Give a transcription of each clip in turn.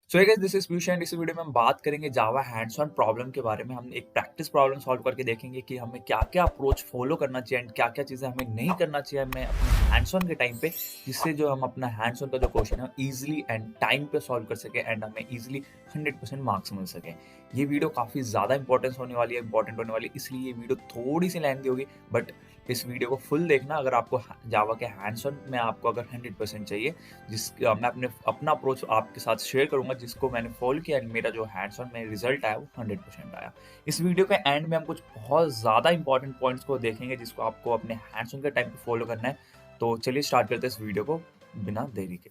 So guys this is Piyush and इस video में हम बात करेंगे जावा हैंड्स ऑन प्रॉब्लम के बारे में। हम एक प्रैक्टिस प्रॉब्लम सॉल्व करके देखेंगे कि हमें क्या क्या अप्रोच फॉलो करना चाहिए एंड क्या क्या चीज़ें हमें नहीं करना चाहिए हमें अपने हैंड्स ऑन के टाइम पे, जिससे जो हम अपना हैंड्स ऑन का जो क्वेश्चन है इजीली एंड टाइम पे सॉल्व कर सके एंड हमें इजीली 100% मार्क्स मिल सके। ये वीडियो काफ़ी ज़्यादा इंपॉर्टेंस होने वाली है, इंपॉर्टेंट होने वाली है, इसलिए ये वीडियो थोड़ी सी लेंथी होगी, बट इस वीडियो को फुल देखना अगर आपको जावा के हैंड्स ऑन में आपको अगर 100% चाहिए। मैं अपना अप्रोच आपके साथ शेयर करूंगा जिसको मैंने फॉलो किया एंड मेरा जो हैंड्स ऑन में रिजल्ट आया वो 100% आया। इस वीडियो के एंड में हम कुछ बहुत ज़्यादा इंपॉर्टेंट पॉइंट्स को देखेंगे जिसको आपको अपने हैंड्स ऑन के टाइम पे फॉलो करना है। तो चलिए स्टार्ट करते हैं इस वीडियो को बिना देरी के।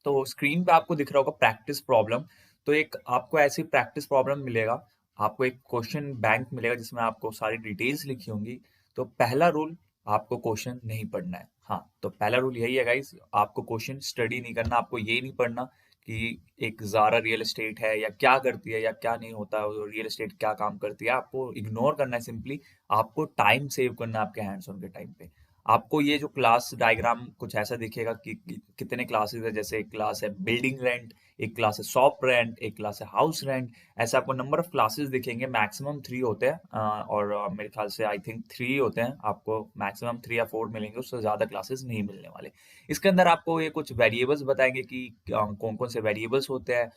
तो स्क्रीन पे आपको दिख रहा होगा प्रैक्टिस प्रॉब्लम। तो एक आपको ऐसी प्रैक्टिस प्रॉब्लम मिलेगा, आपको एक क्वेश्चन बैंक मिलेगा जिसमें आपको सारी डिटेल्स लिखी होंगी। तो पहला रूल, आपको क्वेश्चन नहीं पढ़ना है। हाँ, तो पहला रूल यही है गाइस, आपको क्वेश्चन स्टडी नहीं करना। आपको ये नहीं पढ़ना कि एक ज़ारा रियल एस्टेट है या क्या करती है या क्या नहीं होता है, रियल एस्टेट क्या काम करती है, आपको इग्नोर करना है। सिंपली आपको टाइम सेव करना है आपके हैंड्स ऑन के टाइम पे। आपको ये जो क्लास डायग्राम कुछ ऐसा दिखेगा कि कितने क्लासेस है, जैसे एक क्लास है बिल्डिंग रेंट, एक क्लास है शॉप रेंट, एक क्लास है हाउस रेंट। ऐसे आपको नंबर ऑफ क्लासेस दिखेंगे, मैक्सिमम 3 होते हैं। और मेरे ख्याल से आई थिंक 3 होते हैं, आपको मैक्सिमम 3 या 4 मिलेंगे, उससे ज़्यादा क्लासेस नहीं मिलने वाले। इसके अंदर आपको ये कुछ वेरिएबल्स बताएंगे कि कौन कौन से वेरिएबल्स होते हैं,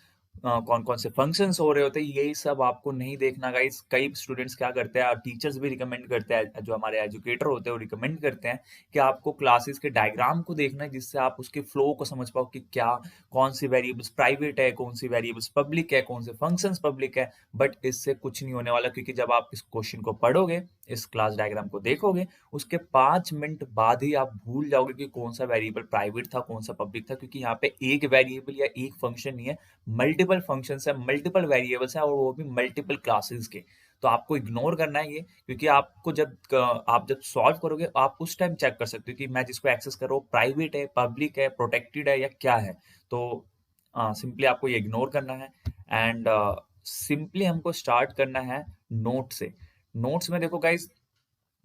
कौन कौन से फंक्शंस हो रहे होते हैं। यही सब आपको नहीं देखना गाइस। कई स्टूडेंट्स क्या करते हैं और टीचर्स भी रिकमेंड करते हैं, जो हमारे एजुकेटर होते हैं वो रिकमेंड करते हैं कि आपको क्लासेस के डायग्राम को देखना है, जिससे आप उसके फ्लो को समझ पाओ कि क्या कौन सी वेरिएबल्स प्राइवेट है, कौन सी वेरिएबल्स पब्लिक है, कौन से फंक्शंस पब्लिक है। बट इससे कुछ नहीं होने वाला, क्योंकि जब आप इस क्वेश्चन को पढ़ोगे, इस क्लास डायग्राम को देखोगे, उसके 5 मिनट बाद ही आप भूल जाओगे कि कौन सा वेरिएबल प्राइवेट था, कौन सा पब्लिक था। क्योंकि यहाँ पे एक वेरिएबल या एक फंक्शन नहीं है, मल्टीपल फंक्शंस है, मल्टीपल वेरिएबल्स हैं और वो भी मल्टीपल क्लासेस के। तो आपको इग्नोर करना है ये, क्योंकि आपको आप जब सॉल्व करोगे आप उस टाइम चेक कर सकते हो कि मैं जिसको एक्सेस कर रहा हूँ प्राइवेट है, पब्लिक है, प्रोटेक्टेड है या क्या है। तो सिंपली आपको ये इग्नोर करना है एंड सिंपली हमको स्टार्ट करना है नोट से। नोट्स में देखो गाइज,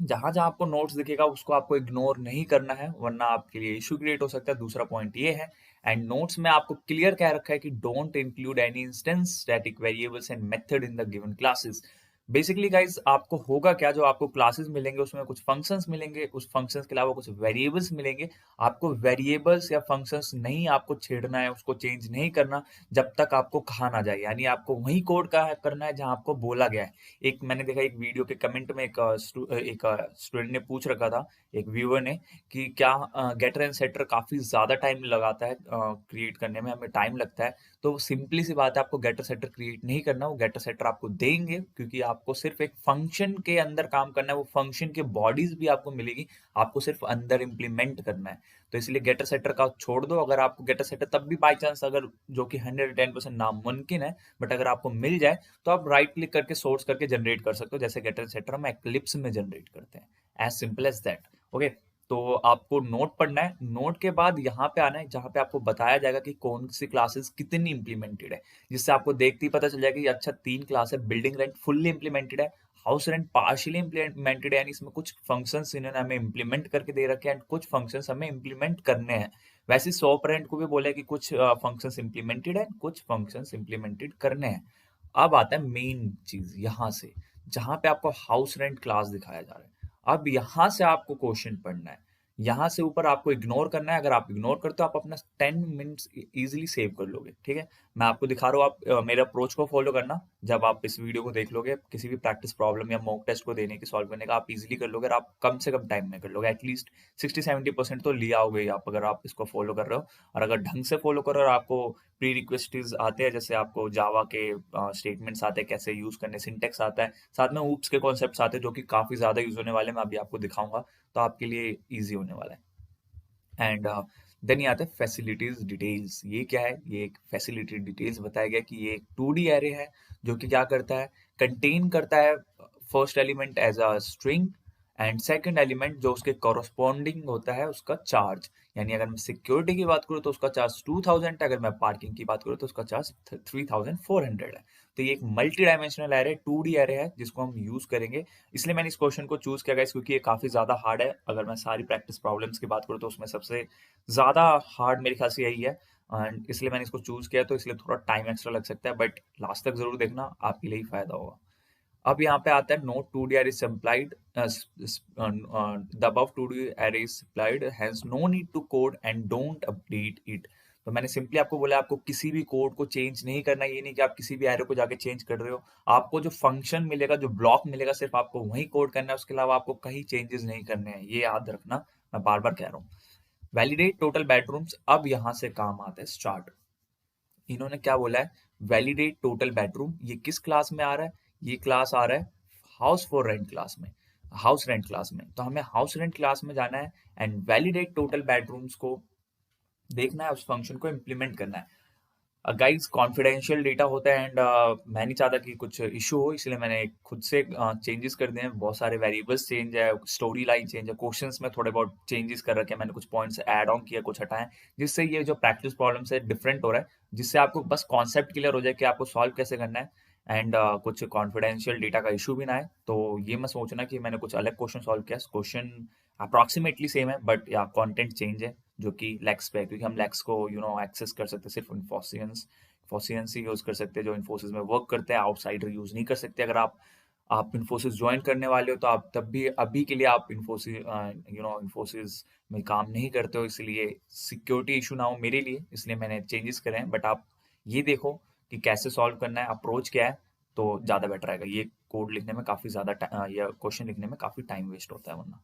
जहां जहां आपको नोट्स दिखेगा उसको आपको इग्नोर नहीं करना है, वरना आपके लिए इशू क्रिएट हो सकता है। दूसरा पॉइंट ये है, एंड नोट्स में आपको क्लियर कह रखा है कि don't include any instance static variables and method in the given classes. Basically guys आपको होगा क्या, जो आपको क्लासेस मिलेंगे उसमें कुछ फंक्शंस मिलेंगे, उस फंक्शंस के अलावा कुछ वेरिएबल्स मिलेंगे। आपको वेरिएबल्स या फंक्शंस नहीं आपको छेड़ना है, उसको चेंज नहीं करना जब तक आपको कहा ना जाए। यानी आपको वही कोड का करना है जहां आपको बोला गया है। एक मैंने देखा एक वीडियो के कमेंट में एक स्टूडेंट ने पूछ रखा था, एक व्यूअर ने, कि क्या गेटर एंड सेटर काफी ज्यादा टाइम लगाता है क्रिएट करने में, हमें टाइम लगता है। तो सिंपली सी बात है, आपको गेटर सेटर क्रिएट नहीं करना, वो गेटर सेटर आपको देंगे, क्योंकि आपको सिर्फ एक फंक्शन के अंदर काम करना है। वो फंक्शन के बॉडीज भी आपको मिलेगी, आपको सिर्फ अंदर इंप्लीमेंट करना है। तो इसलिए गेटर सेटर का छोड़ दो। अगर आपको गेटर सेटर तब भी बाई चांस, अगर जो कि 110% नामुमकिन है, बट अगर आपको मिल जाए तो आप राइट क्लिक करके सोर्स करके जनरेट कर सकते हो, जैसे गेटर सेटर हम एक्लिप्स में जनरेट करते हैं। As simple as that. Okay, तो आपको नोट पढ़ना है। नोट के बाद यहाँ पे आना है जहाँ पे आपको बताया जाएगा कि कौन सी क्लासेस कितनी इंप्लीमेंटेड है, जिससे आपको देखते ही पता चल जाएगा कि अच्छा 3 क्लास है। बिल्डिंग रेंट फुल्ली इंप्लीमेंटेड है, हाउस रेंट पार्शियली इंप्लीमेंटेड है, यानी इसमें कुछ फंक्शंस इन्होंने हमें इंप्लीमेंट करके दे रखे हैं एंड कुछ फंक्शंस हमें इंप्लीमेंट करने हैं। वैसे सॉप रेंट को भी बोला है कि कुछ फंक्शंस इंप्लीमेंटेड है, कुछ फंक्शंस इंप्लीमेंटेड करने हैं। अब आता है मेन चीज यहाँ से, जहां पे आपको हाउस रेंट क्लास दिखाया जा रहा है। अब यहाँ से आपको क्वेश्चन पढ़ना है, यहाँ से ऊपर आपको इग्नोर करना है। अगर आप इग्नोर करते हो आप अपना 10 मिनट्स इजीली सेव कर लोगे। ठीक है, मैं आपको दिखा रहा हूँ, आप मेरे अप्रोच को फॉलो करना। जब आप इस वीडियो को देख लोगे, किसी भी प्रैक्टिस प्रॉब्लम या मॉक टेस्ट को देने की, सॉल्व करने का, आप इजीली कर लोगे और आप कम से कम टाइम में कर लोगे। एटलीस्ट 60-70% तो लिया होगे ही आप, अगर आप इसको फॉलो कर रहे हो। और अगर ढंग से फॉलो करो और आपको प्री रिक्वेस्टिव आते हैं, जैसे आपको जावा के स्टेटमेंट्स आते हैं कैसे यूज करने, सिंटेक्स आता है, साथ में ऊप्स के कॉन्सेप्ट्स आते हैं जो कि काफी ज्यादा यूज होने वाले हैं, मैं अभी आपको दिखाऊंगा। तो आपके लिए इजी होने वाला है। एंड देन ये आता है फैसिलिटीज डिटेल्स। ये क्या है, ये एक फैसिलिटी डिटेल्स बताया गया कि ये एक 2D एरे है, जो कि क्या करता है, कंटेन करता है first element as a string and second element जो उसके कॉरस्पॉन्डिंग होता है उसका चार्ज। यानी अगर मैं सिक्योरिटी की बात करूँ तो उसका चार्ज 2000 है, अगर मैं पार्किंग की बात करूँ तो उसका चार्ज 3400 है। तो ये एक multi dimensional array, 2D array है, जिसको हम यूज करेंगे। इसलिए मैंने इस क्वेश्चन को चूज किया गाइस, क्योंकि ये काफी ज्यादा हार्ड है। अगर मैं सारी प्रैक्टिस प्रॉब्लम्स की बात करूँ तो उसमें सबसे ज्यादा हार्ड मेरे ख्याल से यही है। एंड इसलिए मैंने इसको चूज़ किया, तो इसलिए थोड़ा टाइम एक्स्ट्रा लग सकता है, बट लास्ट तक ज़रूर देखना, आपके लिए ही फ़ायदा होगा। अब यहाँ पे आता है note 2D array is supplied the above 2D array is supplied hence no need to code and don't update it। तो मैंने सिंपली आपको बोला आपको किसी भी कोड को चेंज नहीं करना है। ये नहीं कि आप किसी भी एरे को जाके चेंज कर रहे हो। आपको जो फंक्शन मिलेगा, जो ब्लॉक मिलेगा, सिर्फ आपको वही कोड करना है, उसके अलावा आपको कहीं चेंजेस नहीं करने हैं। ये याद रखना, मैं बार बार कह रहा हूँ। वैलिडेट टोटल बेडरूम्स, अब यहाँ से काम आता है स्टार्ट। इन्होंने क्या बोला है, वैलिडेट टोटल बेडरूम। ये किस क्लास में आ रहा है? ये क्लास आ रहा है हाउस फॉर रेंट क्लास में, हाउस रेंट क्लास में। तो हमें हाउस रेंट क्लास में जाना है एंड वैलिडेट टोटल बेडरूम्स को देखना है, उस फंक्शन को इम्प्लीमेंट करना है। गाइस, कॉन्फिडेंशियल डेटा होता है एंड मैं नहीं चाहता कि कुछ इशू हो, इसलिए मैंने खुद से चेंजेस कर दिए हैं। बहुत सारे वेरिएबल्स चेंज है, स्टोरी लाइन चेंज है, क्वेश्चंस में थोड़े बहुत चेंजेस कर रखे हैं मैंने, कुछ पॉइंट्स ऐड ऑन किया, कुछ हटाए, जिससे ये जो प्रैक्टिस प्रॉब्लम से डिफरेंट हो रहा है, जिससे आपको बस कॉन्सेप्ट क्लियर हो जाए कि आपको सॉल्व कैसे करना है एंड कुछ कॉन्फिडेंशियल डेटा का इशू भी ना है। तो ये मैं सोचना कि मैंने कुछ अलग क्वेश्चन सॉल्व किया। क्वेश्चन अप्रॉक्सीमेटली सेम है, बट या कंटेंट चेंज है, जो कि लेक्स पे है, क्योंकि हम लेक्स को एक्सेस कर सकते हैं सिर्फ इन्फोसियंस ही यूज कर सकते हैं जो इन्फोसिस में वर्क करते हैं, आउटसाइडर यूज नहीं कर सकते। अगर आप इन्फोसिस ज्वाइन करने वाले हो, तो आप तब भी अभी के लिए आप इन्फोसिस में काम नहीं करते हो, इसलिए सिक्योरिटी इशू ना हो मेरे लिए, इसलिए मैंने चेंजेस करे हैं। बट आप ये देखो कि कैसे सॉल्व करना है, अप्रोच क्या है, तो ज़्यादा बेटर रहेगा। ये कोड लिखने में काफ़ी ज़्यादा या क्वेश्चन लिखने में काफ़ी टाइम वेस्ट होता है वरना।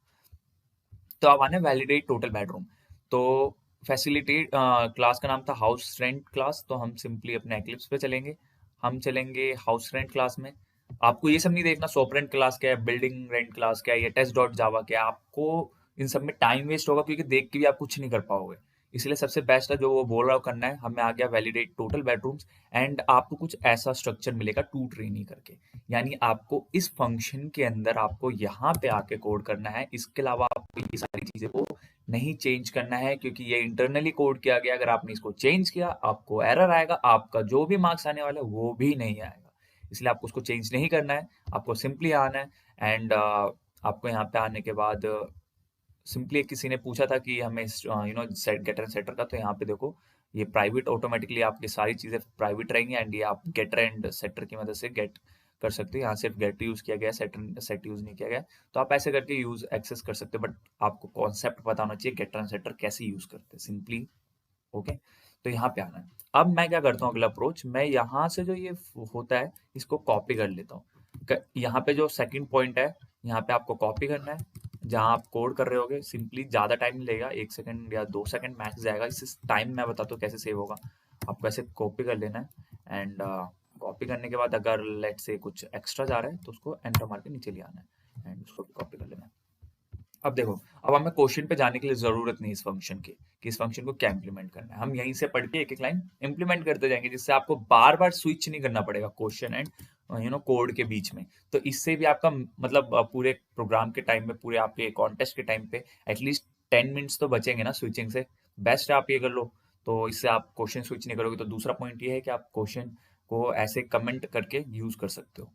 तो अब आने वैलिडेट टोटल बेडरूम। तो फैसिलिटेट क्लास का नाम था हाउस रेंट क्लास, तो हम सिंपली अपने एक्लिप्स पे चलेंगे, हम चलेंगे हाउस रेंट क्लास में। आपको ये सब नहीं देखना सॉप रेंट क्लास क्या है, बिल्डिंग रेंट क्लास क्या है, या टेस्ट डॉट जावा क्या है। आपको इन सब में टाइम वेस्ट होगा, क्योंकि देख के भी आप कुछ नहीं कर पाओगे। इसलिए सबसे बेस्ट है जो वो बोल रहा हो करना है। हमें आ गया वैलिडेट टोटल बेडरूम्स एंड आपको कुछ ऐसा स्ट्रक्चर मिलेगा टू ट्रेनी करके, यानी आपको इस फंक्शन के अंदर आपको यहाँ पे आके कोड करना है। इसके अलावा आपको ये सारी चीजें को नहीं चेंज करना है, क्योंकि ये इंटरनली कोड किया गया। अगर आपने इसको चेंज किया, आपको एरर आएगा, आपका जो भी मार्क्स आने वाला है वो भी नहीं आएगा। इसलिए आपको उसको चेंज नहीं करना है, आपको सिंपली आना है एंड आपको यहाँ पे आने के बाद सिंपली किसी ने पूछा था कि हमें सेट गेटर एंड सेटर का, तो यहाँ पे देखो ये प्राइवेट, ऑटोमेटिकली आपकी सारी चीजें प्राइवेट रहेंगी एंड ये आप गेटर एंड सेटर की मदद से गेट कर सकते हो। यहाँ सिर्फ गेट यूज किया गया, सेट यूज नहीं किया गया, तो आप ऐसे करके यूज एक्सेस कर सकते हो। बट आपको कॉन्सेप्ट पता होना चाहिए गेटर एंड सेटर कैसे यूज करते हैं सिंपली। ओके, तो यहाँ पे आना है। अब मैं क्या करता हूँ, अगला अप्रोच, मैं यहाँ से जो ये होता है इसको कॉपी कर लेता हूँ। यहाँ पे जो सेकंड पॉइंट है, यहाँ पे आपको कॉपी करना है। जहाँ आप कोड कर रहे होगे, सिंपली ज़्यादा टाइम नहीं लगेगा, 1 सेकंड या 2 सेकंड मैक्स जाएगा। इससे टाइम मैं बताता हूँ कैसे सेव होगा। आपको ऐसे कॉपी कर लेना है एंड कॉपी करने के बाद अगर लेट से कुछ एक्स्ट्रा जा रहा है तो उसको एंटर मार के नीचे ले आना है एंड उसको कॉपी कर लेना है। अब देखो, अब हमें क्वेश्चन पे जाने के लिए जरूरत नहीं इस फंक्शन की, कि इस फंक्शन को क्या इंप्लीमेंट करना है। हम यहीं से पढ़ के एक एक लाइन इंप्लीमेंट करते जाएंगे, जिससे आपको बार बार स्विच नहीं करना पड़ेगा क्वेश्चन एंड कोड के बीच में। तो इससे भी आपका मतलब पूरे प्रोग्राम के टाइम में, पूरे आपके कॉन्टेस्ट के टाइम पे एटलीस्ट 10 मिनट्स तो बचेंगे ना स्विचिंग से। बेस्ट है आप ये कर लो, तो इससे आप क्वेश्चन स्विच नहीं करोगे। तो दूसरा पॉइंट ये है कि आप क्वेश्चन को ऐसे कमेंट करके यूज कर सकते हो।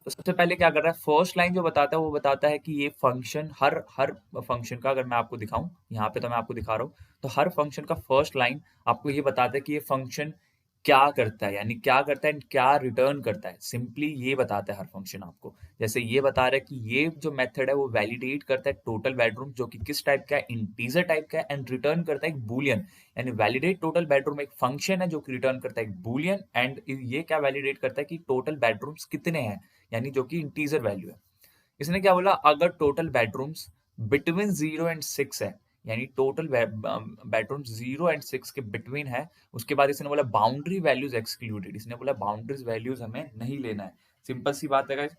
तो सबसे पहले क्या कर रहा है, फर्स्ट लाइन जो बताता है वो बताता है कि ये फंक्शन, हर हर फंक्शन का अगर मैं आपको दिखाऊं, यहाँ पे तो मैं आपको दिखा रहा हूँ, तो हर फंक्शन का फर्स्ट लाइन आपको ये बताता है कि ये फंक्शन क्या करता है, यानी क्या करता है एंड क्या रिटर्न करता है। सिंपली ये बताता है हर फंक्शन आपको। जैसे ये बता रहा है कि ये जो मेथड है वो वैलिडेट करता है टोटल बेडरूम, जो कि किस टाइप का है, इंटीजर टाइप का है, एंड रिटर्न करता है एक बूलियन। यानी वैलिडेट टोटल बेडरूम एक फंक्शन है जो कि रिटर्न करता है एक बूलियन, एंड ये क्या वैलिडेट करता है कि टोटल बेडरूम्स कितने हैं, यानी जो कि इंटीजर वैल्यू है। इसने क्या बोला, अगर टोटल बेडरूम्स बिटवीन 0 और 6 है, यानी टोटल बेडरूम्स 0 और 6 के बिटवीन है, उसके बाद इसने बोला बाउंड्री वैल्यूज एक्सक्लूडेड। इसने बोला बाउंड्रीज वैल्यूज हमें नहीं लेना है। सिंपल सी बात है guys।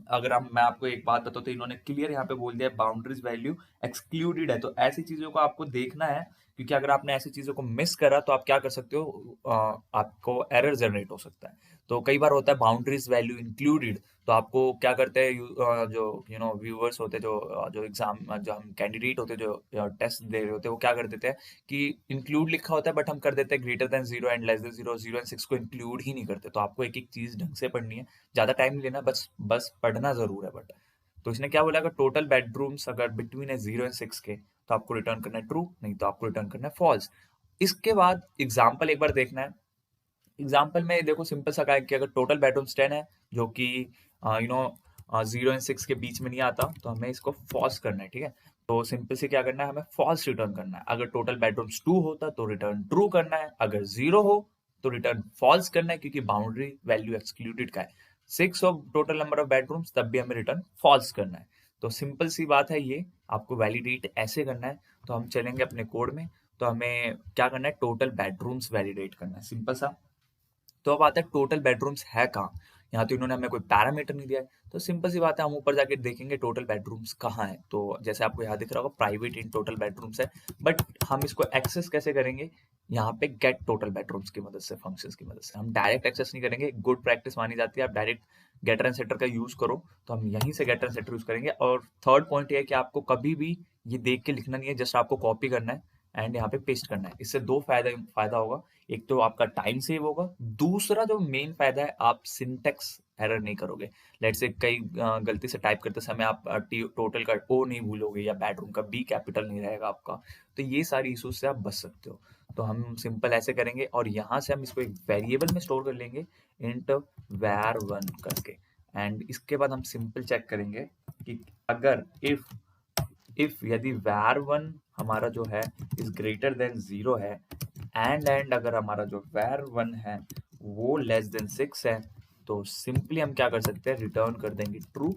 अगर हम, मैं आपको एक बात बताता हूँ, तो इन्होंने क्लियर यहाँ पे बोल दिया बाउंड्रीज वैल्यू एक्सक्लूडेड है। तो ऐसी चीजों को आपको देखना है, क्योंकि अगर आपने ऐसी चीजों को मिस करा तो आप क्या कर सकते हो, आपको एरर जनरेट हो सकता है। तो कई बार होता है बाउंड्रीज वैल्यू इंक्लूडेड, तो आपको क्या करते हैं जो व्यूअर्स होते हैं, जो एग्जाम, जो हम कैंडिडेट होते हैं, जो टेस्ट दे रहे होते हैं, वो क्या कर देते हैं कि इंक्लूड लिखा होता है बट हम कर देते हैं greater than 0 and less than 0, 0 और 6 को इंक्लूड ही नहीं करते। तो आपको एक एक चीज ढंग से पढ़नी है, ज्यादा टाइम नहीं लेना, बस बस पढ़ना जरूर है। बट तो इसने क्या बोला, अगर टोटल बेडरूम्स अगर बिटवीन है 0 और 6 के, तो आपको रिटर्न करना है ट्रू, नहीं तो आपको रिटर्न करना है फॉल्स। इसके बाद एग्जाम्पल एक बार देखना है। एग्जाम्पल में देखो सिंपल सा क्या है कि अगर टोटल बेडरूम्स 10 है, जो कि 0 और 6 के बीच में नहीं आता, तो हमें इसको फॉल्स करना है, ठीक है। तो सिंपल से क्या करना है, हमें फॉल्स रिटर्न करना है। अगर टोटल बेडरूम्स 2 होता तो रिटर्न ट्रू करना है, अगर 0 हो तो रिटर्न फॉल्स करना है, क्योंकि बाउंड्री वैल्यू एक्सक्लूडेड का है। 6 of total number of bedrooms, तब भी हमें रिटर्न फॉल्स करना है। तो सिंपल सी बात है, ये आपको वैलिडेट ऐसे करना है। तो हम चलेंगे अपने कोड में, तो हमें क्या करना है, टोटल बेडरूम्स वैलिडेट करना है, सिंपल सा। तो अब आता है टोटल बेडरूम्स है कहाँ। यहाँ तो इन्होंने हमें कोई पैरामीटर नहीं दिया है, तो सिंपल सी बात है, हम ऊपर जाके देखेंगे टोटल बेडरूम्स कहाँ है। तो जैसे आपको यहाँ दिख रहा होगा प्राइवेट इन टोटल बेडरूम्स है, बट हम इसको एक्सेस कैसे करेंगे, यहाँ पे गेट टोटल बेडरूम्स की मदद से, फंक्शंस की मदद से। हम डायरेक्ट एक्सेस नहीं करेंगे, गुड प्रैक्टिस मानी जाती है, आप डायरेक्ट गेटर एंड सेटर का यूज करो। तो हम यहीं से गेटर एंड सेटर यूज करेंगे। और थर्ड पॉइंट ये है कि आपको कभी भी ये देख के लिखना नहीं है, जस्ट आपको कॉपी करना है एंड यहाँ पे पेस्ट करना है। इससे दो फायदा होगा। एक तो आपका टाइम सेव होगा, दूसरा जो मेन फायदा है, आप सिंटेक्स एरर नहीं करोगे। लेट्स से कई गलती से टाइप करते समय आप टोटल का ओ नहीं भूलोगे, या बेडरूम का बी कैपिटल नहीं रहेगा आपका। तो ये सारी इश्यूज से आप बच सकते हो। तो हम सिंपल ऐसे करेंगे, और यहाँ से हम इसको एक वेरिएबल में स्टोर कर लेंगे, इंट var1 करके। एंड इसके बाद हम सिंपल चेक करेंगे कि अगर इफ यदि var1 हमारा जो है इज ग्रेटर देन 0 है, एंड अगर हमारा जो var1 है वो लेस देन 6 है, तो सिंपली हम क्या कर सकते हैं, रिटर्न कर देंगे ट्रू।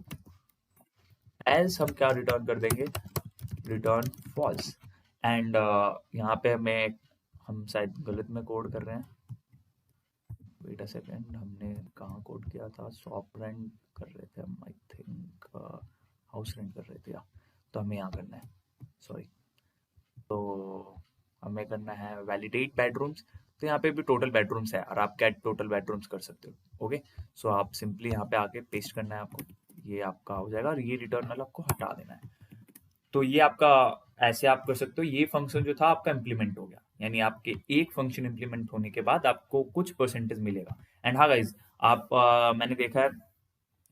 एल्स हम क्या रिटर्न कर देंगे, रिटर्न फॉल्स। एंड यहाँ पे हम शायद गलत में कोड कर रहे हैं। वेट अ सेकेंड, हमने कहाँ कोड किया था, शॉप रेंट कर रहे थे हम, आई थिंक हाउस रेंट कर रहे थे, या तो हमें यहाँ करना है, सॉरी। तो हमें करना है वैलिडेट बेडरूम्स। तो यहाँ पे भी टोटल बेडरूम्स है, और आप गेट टोटल बेडरूम्स कर सकते हो। ओके, सो आप सिंपली यहाँ पे आके पेस्ट करना है आपको, ये आपका हो जाएगा, और ये रिटर्न वाला आपको हटा देना है। तो ये आपका, ऐसे आप कर सकते हो। ये फंक्शन जो था आपका इम्प्लीमेंट हो गया, यानी आपके एक फंक्शन इम्प्लीमेंट होने के बाद आपको कुछ परसेंटेज मिलेगा। एंड हाँ गाइज, आप मैंने देखा है,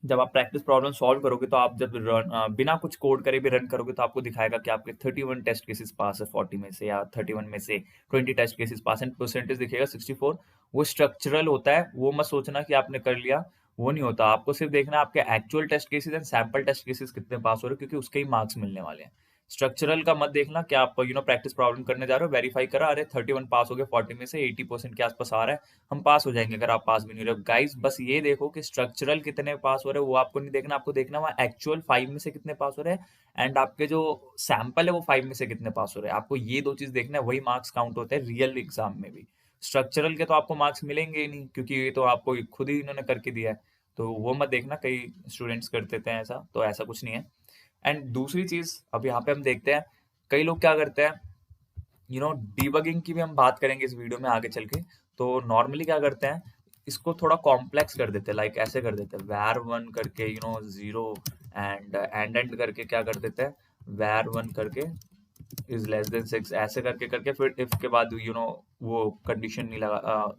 जब आप प्रैक्टिस प्रॉब्लम सॉल्व करोगे, तो आप जब बिना कुछ कोड करे भी रन करोगे, तो आपको दिखाएगा कि आपके 31 टेस्ट केसेस पास है 40 में से, या 31 में से 20 test cases pass, and percentage दिखेगा 64। वो स्ट्रक्चरल होता है, वो मत सोचना कि आपने कर लिया, वो नहीं होता। आपको सिर्फ देखना है आपके actual test cases and sample test cases कितने पास हो रहे हैं, क्योंकि उसके ही मार्क्स मिलने वाले हैं। स्ट्रक्चरल का मत देखना कि आप प्रैक्टिस प्रॉब्लम करने जा रहे हो, वेरीफाई करा, अरे 31 पास हो गए 40 में से, 80% के आसपास आ रहा है, हम पास हो जाएंगे। अगर आप पास भी नहीं रहे हो गाइस, बस ये देखो कि स्ट्रक्चरल कितने पास हो रहे हैं, वो आपको नहीं देखना। आपको देखना वहाँ एक्चुअल 5 में से कितने पास हो रहे हैं, एंड आपके जो सैंपल है वो 5 में से कितने पास हो रहे हैं। आपको ये दो चीज देखना है, वही मार्क्स काउंट होते हैं रियल एग्जाम में भी। स्ट्रक्चरल के तो आपको मार्क्स मिलेंगे ही नहीं, क्योंकि ये तो आपको खुद ही इन्होंने करके दिया है। तो वो मत देखना, कई स्टूडेंट्स कर देते हैं ऐसा, तो ऐसा कुछ नहीं है। एंड दूसरी चीज, अब यहाँ पे हम देखते हैं कई लोग क्या करते हैं, डीबगिंग की भी हम बात करेंगे इस वीडियो में आगे चल के। तो नॉर्मली क्या करते हैं, इसको थोड़ा कॉम्प्लेक्स कर देते हैं, लाइक ऐसे कर देते हैं var1 करके 0, एंड करके क्या कर देते हैं, var1 करके इज लेस देन 6, ऐसे करके करके फिर इफ के बाद वो कंडीशन नहीं लगा,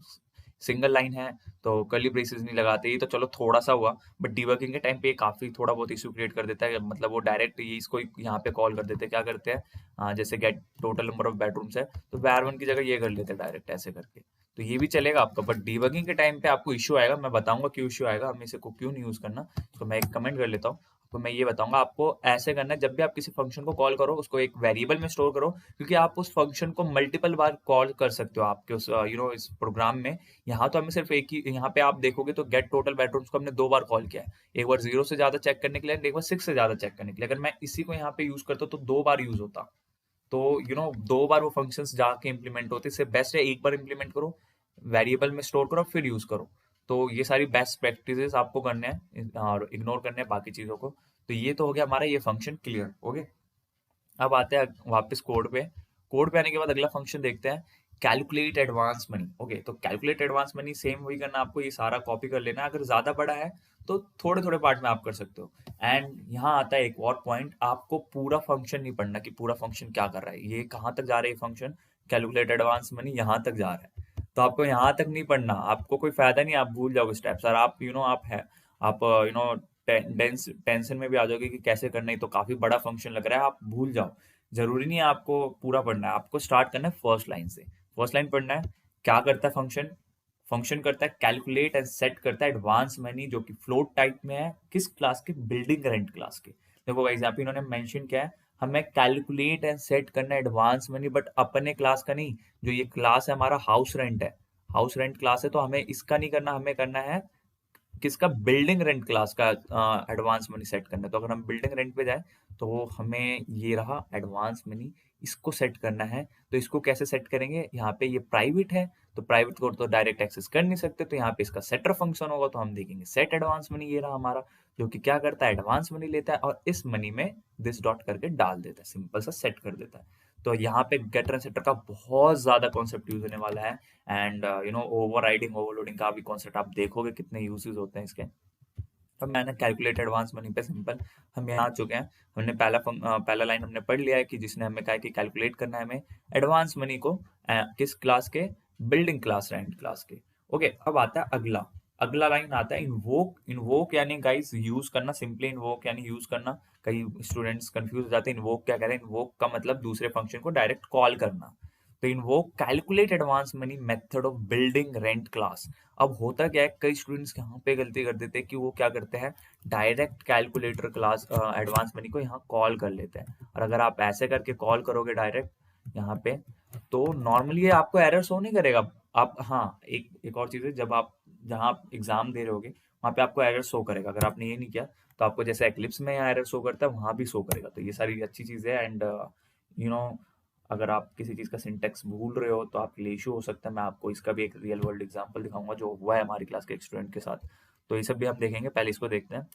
सिंगल लाइन है तो कर्ली ब्रेसेस नहीं लगाते। ये तो चलो थोड़ा सा हुआ, बट डीबगिंग के टाइम पे ये काफी थोड़ा बहुत इशू क्रिएट कर देता है। मतलब वो डायरेक्ट ये इसको यहाँ पे कॉल कर देते हैं, क्या करते हैं, जैसे get total number of bedrooms है, तो var1 की जगह ये कर लेते हैं डायरेक्ट ऐसे करके। तो ये भी चलेगा आपका, बट डीबगिंग के टाइम पे आपको इश्यू आएगा। मैं बताऊंगा क्यों इश्यू आएगा, हमें इसे को क्यों नहीं यूज करना। तो मैं एक कमेंट कर लेता हूँ, तो मैं ये बताऊंगा आपको ऐसे करना है। जब भी आप किसी फंक्शन को कॉल करो, उसको एक वेरिएबल में स्टोर करो, क्योंकि आप उस फंक्शन को मल्टीपल बार कॉल कर सकते हो आपके उस इस प्रोग्राम में। यहाँ तो हमें सिर्फ एक ही, यहाँ पे आप देखोगे तो गेट टोटल बेडरूम्स को हमने 2 बार कॉल किया है, एक बार 0 से ज्यादा चेक करने के लिए, एक बार 6 से ज्यादा चेक करने के लिए। अगर मैं इसी को यहाँ पे यूज करता तो 2 बार यूज होता। तो 2 बार वो फंक्शंस जाके इंप्लीमेंट होते। इससे बेस्ट है एक बार इंप्लीमेंट करो, वेरिएबल में स्टोर करो, फिर यूज करो। तो ये सारी बेस्ट प्रैक्टिसेस आपको करने हैं, और इग्नोर करने हैं बाकी चीजों को। तो ये तो हो गया हमारा ये फंक्शन क्लियर। ओके, अब आते हैं वापस कोड पे। कोड पे आने के बाद अगला फंक्शन देखते हैं, कैलकुलेट एडवांस मनी। ओके, तो कैलकुलेट एडवांस मनी सेम वही करना, आपको ये सारा कॉपी कर लेना है। अगर ज्यादा बड़ा है तो थोड़े थोड़े पार्ट में आप कर सकते हो। एंड यहाँ आता है एक और पॉइंट, आपको पूरा फंक्शन नहीं पढ़ना कि पूरा फंक्शन क्या कर रहा है, ये कहाँ तक जा रहा है फंक्शन, कैलकुलेट एडवांस मनी यहाँ तक जा रहा है। तो आपको यहाँ तक नहीं पढ़ना, आपको कोई फायदा नहीं, आप भूल जाओगे स्टेप्स। और आप आप है, आप टेंशन में भी आ जाओगे कि कैसे करना है, तो काफी बड़ा फंक्शन लग रहा है, आप भूल जाओ। जरूरी नहीं है आपको पूरा पढ़ना है, आपको स्टार्ट करना है फर्स्ट लाइन से। फर्स्ट लाइन पढ़ना है। क्या करता है फंक्शन? फंक्शन करता है कैलकुलेट एंड सेट करता है एडवांस मनी, जो कि फ्लोट टाइप में है, किस क्लास के? बिल्डिंग रेंट क्लास के। देखो गाइस यहाँ पे इन्होंने मेंशन किया है, हमें कैलकुलेट एंड सेट करना है एडवांस मनी, बट अपने क्लास का नहीं। जो ये क्लास है हमारा हाउस रेंट है, हाउस रेंट क्लास है, तो हमें इसका नहीं करना, हमें करना है किसका? बिल्डिंग रेंट क्लास का एडवांस मनी सेट करना है। तो अगर हम बिल्डिंग रेंट पे जाए तो हमें ये रहा एडवांस मनी, इसको सेट करना है। तो इसको कैसे सेट करेंगे? यहाँ पे ये प्राइवेट है, तो प्राइवेट को तो डायरेक्ट एक्सेस कर नहीं सकते, तो यहाँ पे इसका सेटर फंक्शन होगा, तो हम देखेंगे सेट एडवांस मनी, ये रहा हमारा, जो कि क्या करता है? एडवांस मनी लेता है और इस मनी में दिस डॉट करके डाल देता है, सिंपल सा सेट कर देता है। तो यहाँ पे गेटर एंड सेटर का बहुत ज्यादा कॉन्सेप्ट यूज होने वाला है, एंड ओवरराइडिंग ओवरलोडिंग का भी कॉन्सेप्ट आप देखोगे कितने यूजेस होते हैं इसके। अब मैंने कैलकुलेट एडवांस मनी पे सिंपल हम यहाँ आ चुके हैं। हमने पहला लाइन हमने पढ़ लिया है कि जिसने हमें कहा है कि कैलकुलेट करना है हमें एडवांस मनी को किस क्लास के? बिल्डिंग क्लास रेंट क्लास के। ओके, अब आता है अगला। अगला लाइन आता है इन्वोक। इन्वोक यानी गाइस यूज करना, सिंपली इन्वोक यानी यूज करना। कई स्टूडेंट्स कंफ्यूज हो जाते हैं इन्वोक क्या कह रहे हैं। इन्वोक का मतलब दूसरे फंक्शन को डायरेक्ट कॉल करना। तो invoke calculate advance money method of building rent class. अब होता क्या है, कई स्टूडेंट्स यहाँ पे गलती कर देते हैं कि वो क्या करते हैं, direct calculator class advance money को यहाँ कॉल कर लेते हैं। और अगर आप ऐसे करके कॉल करोगे डायरेक्ट यहाँ पे, तो नॉर्मली ये आपको एरर शो नहीं करेगा। आप, हाँ, एक एक और चीज़ है, जब आप जहाँ आप एग्जाम दे रहे होगे वहाँ पे आपको एरर शो करेगा। अगर आपने ये नहीं किया तो आपको जैसे एक्लिप्स में यहाँ एरर शो करता है वहाँ भी शो करेगा। तो ये सारी अच्छी चीज़ है, एंड यू नो अगर आप किसी चीज़ का सिंटेक्स भूल रहे हो तो आपके लिए इशू हो सकता है। मैं आपको इसका भी एक रियल वर्ल्ड एग्जांपल दिखाऊंगा जो हुआ है हमारी क्लास के एक स्टूडेंट के साथ। तो ये सब भी हम देखेंगे, पहले इसको देखते हैं।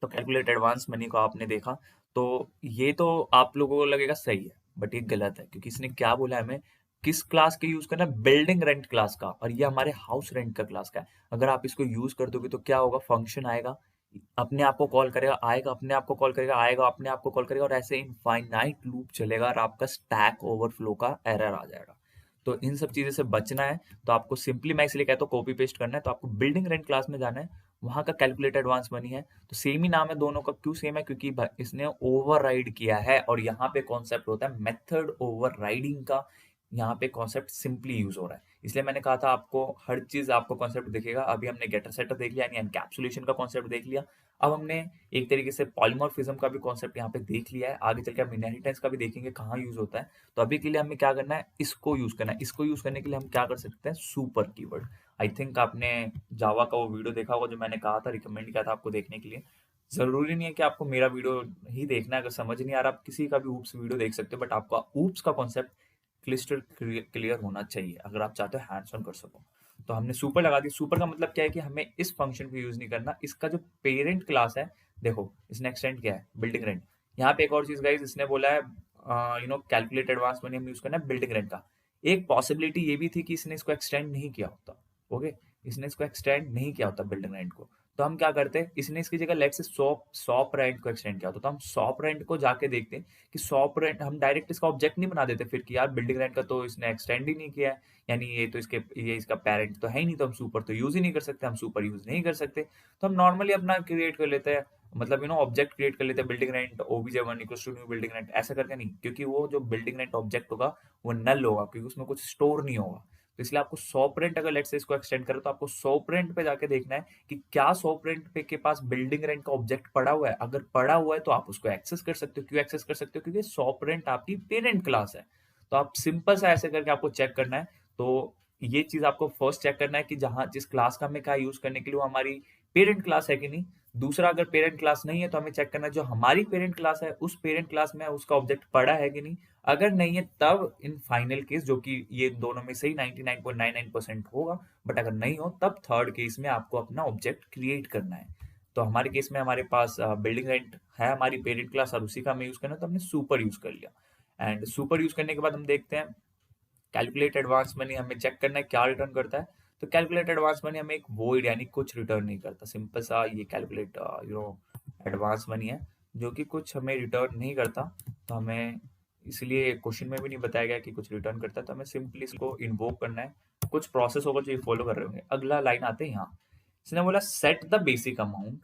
तो कैलकुलेट एडवांस मनी को आपने देखा, तो ये तो आप लोगों को लगेगा सही है, बट ये गलत है, क्योंकि इसने क्या बोला है हमें, किस क्लास के यूज करना है? बिल्डिंग रेंट क्लास का, और ये हमारे हाउस रेंट का क्लास का है। अगर आप इसको यूज कर दोगे तो क्या होगा? फंक्शन आएगा, अपने आप को कॉल करेगा, आएगा, अपने आप को कॉल करेगा, आएगा, अपने आप को कॉल करेगा, और ऐसे इनफाइनाइट लूप चलेगा और आपका स्टैक ओवरफ्लो का एरर आ जाएगा। तो इन सब चीज़ों से बचना है, तो आपको सिंपली, मैं इसलिए कहता हूँ कॉपी पेस्ट करना है। तो आपको बिल्डिंग रेंट क्लास में जाना है, वहाँ का कैलकुलेट एडवांस मनी है। तो सेम ही नाम है दोनों का। क्यों सेम है? क्योंकि इसने ओवरराइड किया है, और यहाँ पे कॉन्सेप्ट होता है मेथड ओवरराइडिंग का। यहाँ पे कॉन्सेप्ट सिंपली यूज हो रहा है, इसलिए मैंने कहा था आपको हर चीज आपको कॉन्सेप्ट दिखेगा। अभी हमने गेटर सेटर देख लिया, यानी एनकैप्सुलेशन का कॉन्सेप्ट देख लिया। अब हमने एक तरीके से पॉलीमॉर्फिज्म का भी कॉन्सेप्ट यहाँ पे देख लिया है। आगे चल के हम इनहेरिटेंस का भी देखेंगे कहाँ यूज होता है। तो अभी के लिए हमें क्या करना है? इसको यूज करना है। इसको यूज करने के लिए हम क्या कर सकते हैं? Super keyword. आई थिंक आपने जावा का वो वीडियो देखा होगा जो मैंने कहा था, रिकमेंड किया था आपको देखने के लिए। जरूरी नहीं है कि आपको मेरा वीडियो ही देखना है, अगर समझ नहीं आ रहा आप किसी का भी ऊप्स वीडियो देख सकते हो, बट आपका ऊप्स का कॉन्सेप्ट क्लिस्टर क्लियर होना चाहिए अगर आप चाहते हो हैंड्स ऑन कर सको। तो हमने सुपर लगा दिया। सुपर का मतलब क्या है कि हमें इस फंक्शन को यूज नहीं करना। इसका जो पेरेंट क्लास है, देखो इसने एक्सटेंड किया है बिल्डिंग रेंट। यहाँ पे एक और चीज गाइस, इसने बोला है कैलकुलेट एडवांस मनी हम यूज करना है बिल्डिंग रेंट का। एक पॉसिबिलिटी ये भी थी कि इसने इसको एक्सटेंड नहीं किया होता। ओके, इसने इसको एक्सटेंड नहीं किया होता बिल्डिंग रेंट को। तो हम क्या करते हैं, इसने इसकी जगह लेट से सॉप सॉप रेंट को एक्सटेंड किया होता। तो हम सॉप रेंट को जाके देखते हैं कि सॉप रेंट, हम डायरेक्ट इसका ऑब्जेक्ट नहीं बना देते फिर कि यार बिल्डिंग रेंट का तो इसने एक्सटेंड ही नहीं किया है, यानी ये तो ये इसका पेरेंट तो है ही नहीं, तो हम सुपर तो यूज ही नहीं कर सकते, हम सुपर यूज नहीं कर सकते। तो हम नॉर्मली अपना क्रिएट कर लेते हैं, मतलब ऑब्जेक्ट क्रिएट कर लेते हैं, building rent obj1 equals to new building rent, ऐसा करके नहीं, क्योंकि वो जो बिल्डिंग रेंट ऑब्जेक्ट होगा वो नल होगा, क्योंकि उसमें कुछ स्टोर नहीं होगा। तो इसलिए आपको सॉप रेंट, अगर लेट से इसको एक्सटेंड करो, तो आपको सॉप रेंट पे जाके देखना है कि क्या सॉप रेंट पे के पास बिल्डिंग रेंट का ऑब्जेक्ट पड़ा हुआ है। अगर पड़ा हुआ है तो आप उसको एक्सेस कर सकते हो। क्यों एक्सेस कर सकते हो? क्योंकि सॉप रेंट आपकी पेरेंट क्लास है। तो आप सिंपल सा ऐसे करके आपको चेक करना है। तो ये चीज आपको फर्स्ट चेक करना है कि जहां जिस क्लास का हमें क्या यूज करने के लिए वो हमारी पेरेंट क्लास है कि नहीं। दूसरा, अगर पेरेंट क्लास नहीं है तो हमें चेक करना है जो हमारी पेरेंट क्लास है उस पेरेंट क्लास में उसका ऑब्जेक्ट पड़ा है कि नहीं। अगर नहीं है तब इन फाइनल केस, जो कि ये दोनों में से ही 99.99% होगा, बट अगर नहीं हो तब थर्ड केस में आपको अपना ऑब्जेक्ट क्रिएट करना है। तो हमारे केस में हमारे पास बिल्डिंग रेंट है हमारी पेरेंट क्लास और उसी का हमें यूज करना है, तो हमने सुपर यूज कर लिया। एंड सुपर यूज करने के बाद हम देखते हैं कैलकुलेट एडवांस मनी, हमें चेक करना है क्या रिटर्न करता है। तो कैलकुलेट एडवांस मनी हमें एक वॉइड यानी कुछ रिटर्न नहीं करता। सिंपल सा ये कैलकुलेट एडवांस मनी है जो कि कुछ हमें रिटर्न नहीं करता। तो हमें इसलिए क्वेश्चन में भी नहीं बताया गया कि कुछ रिटर्न करता है, तो हमें सिंपली इसको इन्वोक करना है। कुछ प्रोसेस होगा जो ये फॉलो कर रहे होंगे। अगला लाइन आते हैं यहाँ, इसने बोला set the basic amount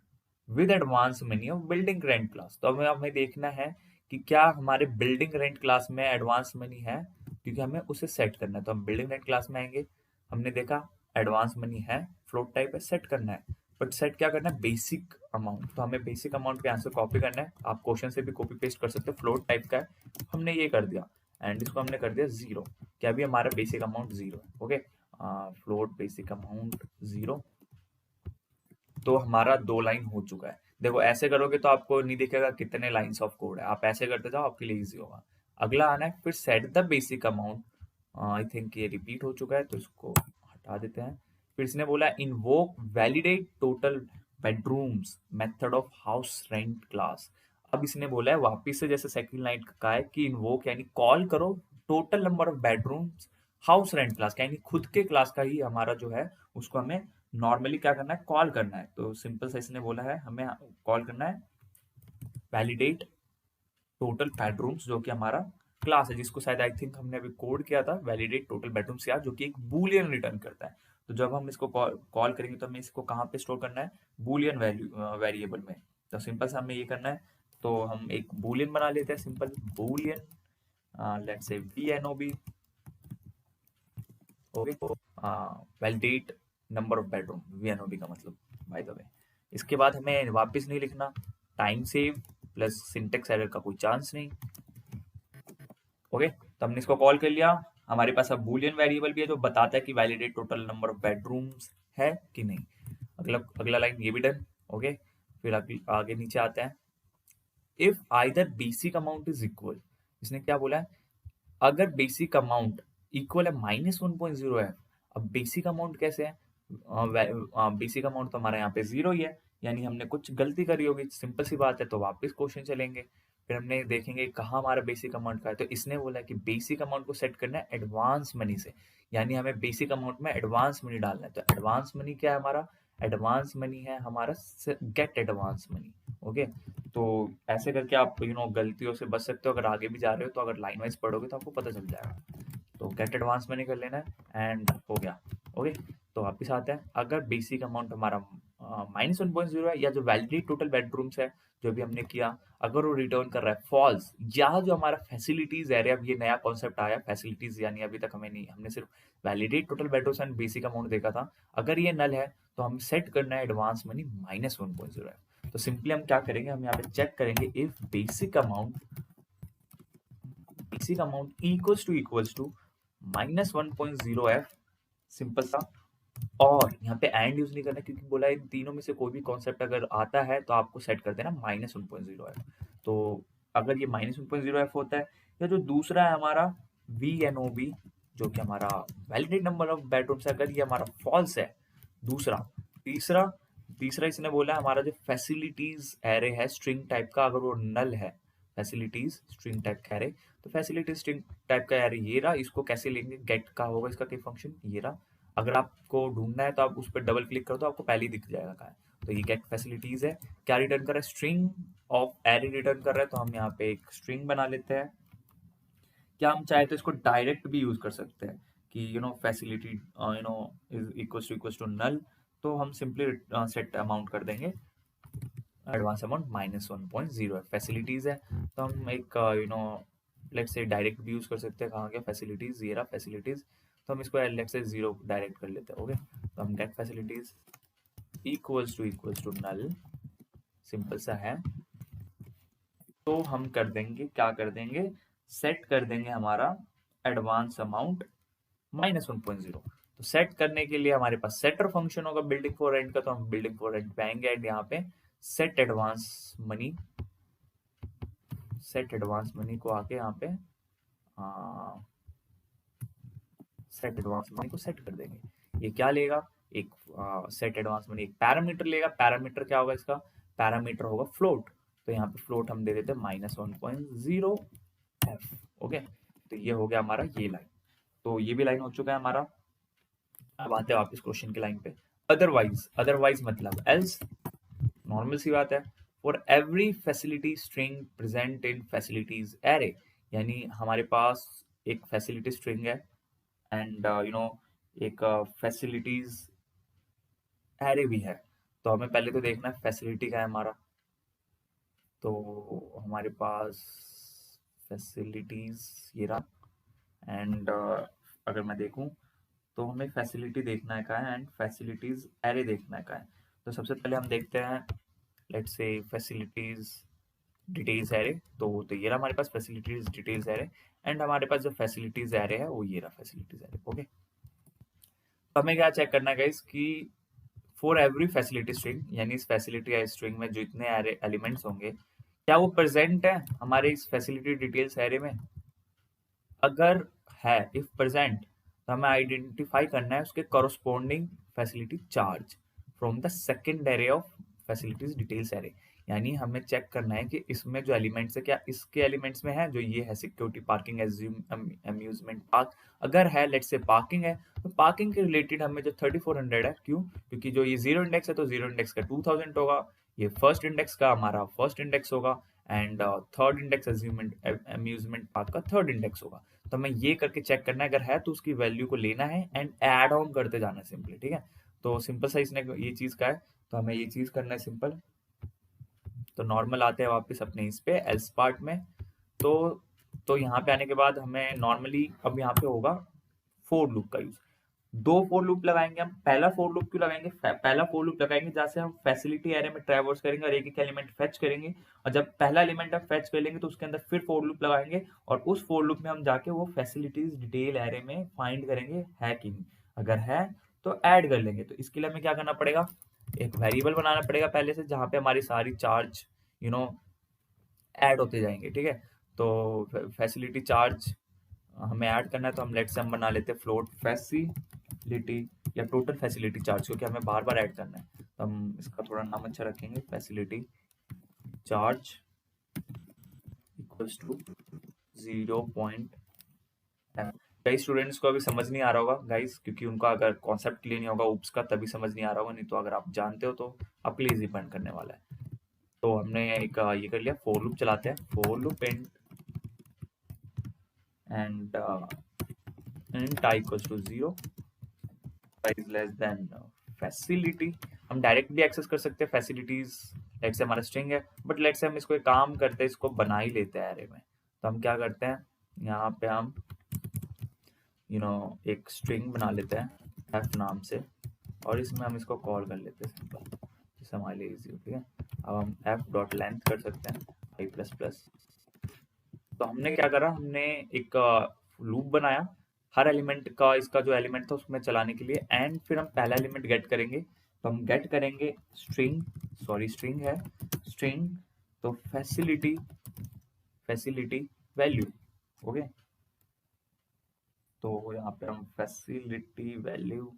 with advance money of building rent class. तो हमें हमें देखना है कि क्या हमारे बिल्डिंग रेंट क्लास में एडवांस मनी है। क्योंकि हमें उसे सेट करना है। तो हम बिल्डिंग रेंट क्लास में आएंगे, हमने देखा एडवांस मनी है, फ्लोट टाइप है, सेट करना है। बट सेट क्या करना है, बेसिक अमाउंट। तो हमें बेसिक अमाउंट पे आंसर कॉपी करना है, आप क्वेश्चन से भी कॉपी पेस्ट कर सकते हो, फ्लोट टाइप का है, हमने ये कर दिया एंड इसको हमने कर दिया जीरो। क्या भी हमारा बेसिक अमाउंट जीरो है। Okay, float basic amount zero. तो हमारा 2 लाइन हो चुका है। देखो ऐसे करोगे तो आपको नहीं दिखेगा कितने लाइन्स ऑफ कोड है, आप ऐसे करते जाओ, आपके लिए ईज़ी होगा। अगला आना है फिर set the basic amount. I think ये रिपीट हो चुका है तो इसको हटा देते हैं। फिर इसने बोला invoke validate total bedrooms method of house rent class. अब इसने बोला है वापिस से, जैसे सेकंड लाइन का है कि इन्वोक यानी कॉल करो total number of bedrooms house rent class का, यानी खुद के क्लास का ही हमारा जो है उसको हमें नॉर्मली क्या करना है, कॉल करना है। तो सिंपल सा इसने बोला है हमें कॉल करना है वैलिडेट टोटल बेडरूम्स, जो कि हमारा क्लास है, जिसको शायद आई थिंक हमने अभी कोड किया था वैलिडेट टोटल बेडरूम्स यार, जो कि एक बूलियन रिटर्न करता है। तो जब हम इसको कॉल करेंगे तो हमें इसको कहाँ पे स्टोर करना है, बूलियन वैल्यू वेरिएबल में। तो सिंपल सा हमें ये करना है, तो हम एक बूलियन बना लेते हैं, simple Boolean let's say VNOB। Okay, validate number of bedroom, VNOB का मतलब बाय द वे। इसके बाद हमें वापस नहीं लिखना, time save plus syntax error का कोई चांस नहीं। ओके, तो हमने इसको कॉल कर लिया, हमारे पास अब बूलियन वेरिएबल भी है जो बताता है कि validate total number of bedrooms है कि नहीं। अगला अगला लाइन ये भी डन। ओके, फिर आगे नीचे आते हैं, if either basic amount is equal. इसने क्या बोला है, अगर बेसिक अमाउंट इक्वल है -1.0 है। अब बेसिक अमाउंट कैसे है, बेसिक अमाउंट तो हमारा यहाँ पे जीरो ही है, यानी हमने कुछ गलती करी होगी, सिंपल सी बात है। तो वापस क्वेश्चन चलेंगे, फिर हमने देखेंगे कहाँ हमारा बेसिक अमाउंट का है। तो इसने बोला कि बेसिक अमाउंट को सेट करना है एडवांस मनी से, यानी हमें बेसिक अमाउंट में एडवांस मनी डालना है। तो एडवांस मनी क्या है हमारा, एडवांस मनी है हमारा गेट एडवांस मनी। ओके, तो ऐसे करके आप गलतियों से बच सकते हो। अगर आगे भी जा रहे हो तो अगर लाइन वाइज पढ़ोगे तो आपको पता चल जाएगा। तो गेट एडवांस मनी कर लेना है एंड हो गया। ओके, तो वापिस आते हैं, अगर बेसिक अमाउंट हमारा -1.0 है, या जो वैलिडेट टोटल बेडरूम्स है जो भी हमने किया, अगर वो रिटर्न कर रहा है फॉल्स, या जो हमारा फैसिलिटीज एरिया, अब ये नया कॉन्सेप्ट आया फैसिलिटीज, यानी अभी तक हमें नहीं, हमने सिर्फ validate total bedrooms and basic amount देखा था। अगर ये नल है तो हम सेट करना है एडवांस मनी -1.0 है। तो सिंपली हम क्या करेंगे, हम यहाँ पे चेक करेंगे if basic amount equals to -1.0f, simple सा। और यहाँ पे एंड यूज नहीं करना, क्योंकि बोला है इन तीनों में से कोई भी कॉन्सेप्ट अगर आता है तो आपको सेट कर देना -1.0f। तो अगर ये -1.0f होता है, या जो दूसरा है हमारा VNOB, जो कि हमारा वैलिडेट नंबर ऑफ बेडरूम्स है, अगर ये हमारा फॉल्स है, दूसरा। तीसरा तीसरा इसने बोला है हमारा जो फैसिलिटीज एरे है स्ट्रिंग टाइप का, अगर वो नल है, फैसिलिटीज स्ट्रिंग टाइप का एरे, तो फैसिलिटीज स्ट्रिंग टाइप का एरे ये रहा, इसको कैसे लेंगे, गेट का होगा इसका क्या फंक्शन, ये रहा। अगर आपको ढूंढना है तो आप उस पर डबल क्लिक करो तो आपको पहले ही दिख जाएगा कहाँ है। तो ये गेट फैसिलिटीज है, क्या रिटर्न कर रहा है, स्ट्रिंग ऑफ एरे रिटर्न कर रहा है। तो हम यहाँ पे एक स्ट्रिंग बना लेते हैं। क्या हम चाहे तो इसको डायरेक्ट भी यूज कर सकते हैं कि facility is equals to null. तो हम सिंपली सेट अमाउंट कर देंगे एडवांस अमाउंट -1.0 है, फैसिलिटीज है। तो हम एक लेट्स से डायरेक्ट भी यूज कर सकते हैं, कहाँ गया फैसिलिटीज, ये रहा फैसिलिटीज। तो हम इसको लेट्स से 0 डायरेक्ट कर लेते हैं। ओके, तो हम get facilities equals to null, simple सा है। तो हम कर देंगे, क्या कर देंगे, सेट कर देंगे हमारा एडवांस अमाउंट -1.0। तो सेट करने के लिए हमारे पास सेटर फंक्शन होगा बिल्डिंग फॉर रेंट का, तो हम बिल्डिंग फॉर रेंट पे आएंगे एंड यहाँ पे सेट एडवांस मनी को आके यहाँ पे सेट एडवांस मनी को सेट कर देंगे। ये क्या लेगा, एक सेट एडवांस मनी एक पैरामीटर लेगा। पैरामीटर क्या होगा इसका, पैरामीटर होगा फ्लोट। तो यहाँ पे फ्लोट हम दे देते हैं -1.0f। ओके, तो ये हो गया हमारा ये लाइन। तो ये भी लाइन हो चुका है हमारा। अब आते हैं वापस क्वेश्चन की लाइन पे। अदरवाइज मतलब एल्स, नॉर्मल सी बात है। For every facility string present in facilities array, यानी हमारे पास एक फैसिलिटी स्ट्रिंग है एंड एक फैसिलिटीज एरे भी है। तो हमें पहले तो देखना है फैसिलिटी का है हमारा। तो हमारे पास फैसिलिटीज ये रहा एंड अगर मैं देखूं तो हमें फैसिलिटी देखना है का है एंड फैसिलिटीज एरे देखना है का है। तो सबसे पहले हम देखते हैं let's say facilities details array. तो ये रहा हमारे पास फैसिलिटीज डिटेल्स एरे एंड हमारे पास जो फैसिलिटीज एरे है वो ये रहा फैसिलिटीज एरे। ओके, तो हमें क्या चेक करना है गाइस कि फॉर एवरी फैसिलिटी स्ट्रिंग, यानी इस फैसिलिटी स्ट्रिंग में जो इतने एरे एलिमेंट्स होंगे क्या वो प्रेजेंट है हमारे इस फैसिलिटी डिटेल्स एरे में। अगर है, इफ प्रेजेंट, तो हमें आइडेंटिफाई करना है उसके corresponding facility charge from the second array of facilities details array. यानी हमें चेक करना है कि इसमें जो एलिमेंट्स है क्या इसके एलिमेंट्स में है, जो ये है सिक्योरिटी पार्किंग अम्यूजमेंट पार्क। अगर है लेट्स से पार्किंग है, तो पार्किंग के रिलेटेड हमें जो 3400 है, क्यों, क्योंकि जो ये जीरो इंडेक्स है तो जीरो इंडेक्स का 2000 होगा, ये फर्स्ट इंडेक्स का हमारा फर्स्ट इंडेक्स होगा and third index amusement park का थर्ड इंडेक्स होगा। तो हमें ये करके चेक करना है, अगर है तो उसकी वैल्यू को लेना है एंड ऐड ऑन करते जाना है सिंपली। ठीक है, तो सिंपल सा इसने ये चीज का है, तो हमें ये चीज करना है सिंपल। तो नॉर्मल आते हैं वापस अपने इस पे एल्स पार्ट में। तो यहाँ पे आने के बाद हमें नॉर्मली अब यहाँ पे होगा फोर लूप का यूज। दो फोर लूप लगाएंगे हम। पहला फोर लूप क्यों लगाएंगे, पहला फोर लूप लगाएंगे जहाँ से हम फैसिलिटी एरे में ट्रैवर्स करेंगे और एक एक एलिमेंट फेच करेंगे, और जब पहला एलिमेंट हम फेच कर लेंगे तो उसके अंदर फिर फोर लूप लगाएंगे और उस फोर लूप में हम जाके वो फैसिलिटीज डिटेल एरे में फाइंड करेंगे है कि नहीं। अगर है तो ऐड कर लेंगे। तो इसके लिए हमें क्या करना पड़ेगा, एक वेरिएबल बनाना पड़ेगा पहले से जहाँ पे हमारी सारी चार्ज यू नो ऐड होते जाएंगे। ठीक है, तो फैसिलिटी चार्ज हमें ऐड करना है, तो हम लेट से हम बना लेते हैं फ्लोट फैसिलिटी या टोटल फैसिलिटी चार्ज, क्योंकि हमें बार बार ऐड करना है। तो हम इसका थोड़ा नाम अच्छा रखेंगे, facility charge equals to 0.f। कई स्टूडेंट्स को अभी समझ नहीं आ रहा होगा गाइस, क्योंकि उनका अगर कॉन्सेप्ट क्लियर नहीं होगा उप्स का तभी समझ नहीं आ रहा होगा, नहीं तो अगर आप जानते हो तो आपके लिए इजी पॉइंट करने वाला है। तो हमने एक ये कर लिया, फोर लूप चलाते हैं, for loop and int i equals to 0 is less than facility। हम डायरेक्ट भी एक्सेस कर सकते हैं फैसिलिटीज, लेट से हमारा स्ट्रिंग है, बट लेट से हम इसको एक काम करते हैं, इसको बना ही लेते हैं एरे में। तो हम क्या करते हैं, यहाँ पे हम एक स्ट्रिंग बना लेते हैं f नाम से, और इसमें हम इसको कॉल कर लेते हैं सिंपल, जिससे हमारे लिए इजी हो। ठीक है, अब हम f डॉट लेंथ कर सकते हैं i प्लस प्लस। तो हमने क्या करा, हमने एक लूप बनाया हर एलिमेंट का, इसका जो एलिमेंट था उसमें चलाने के लिए, एंड फिर हम पहला एलिमेंट गेट करेंगे। तो हम गेट करेंगे स्ट्रिंग, सॉरी स्ट्रिंग है, स्ट्रिंग तो फैसिलिटी वैल्यू। ओके, तो यहाँ पे हम फैसिलिटी वैल्यू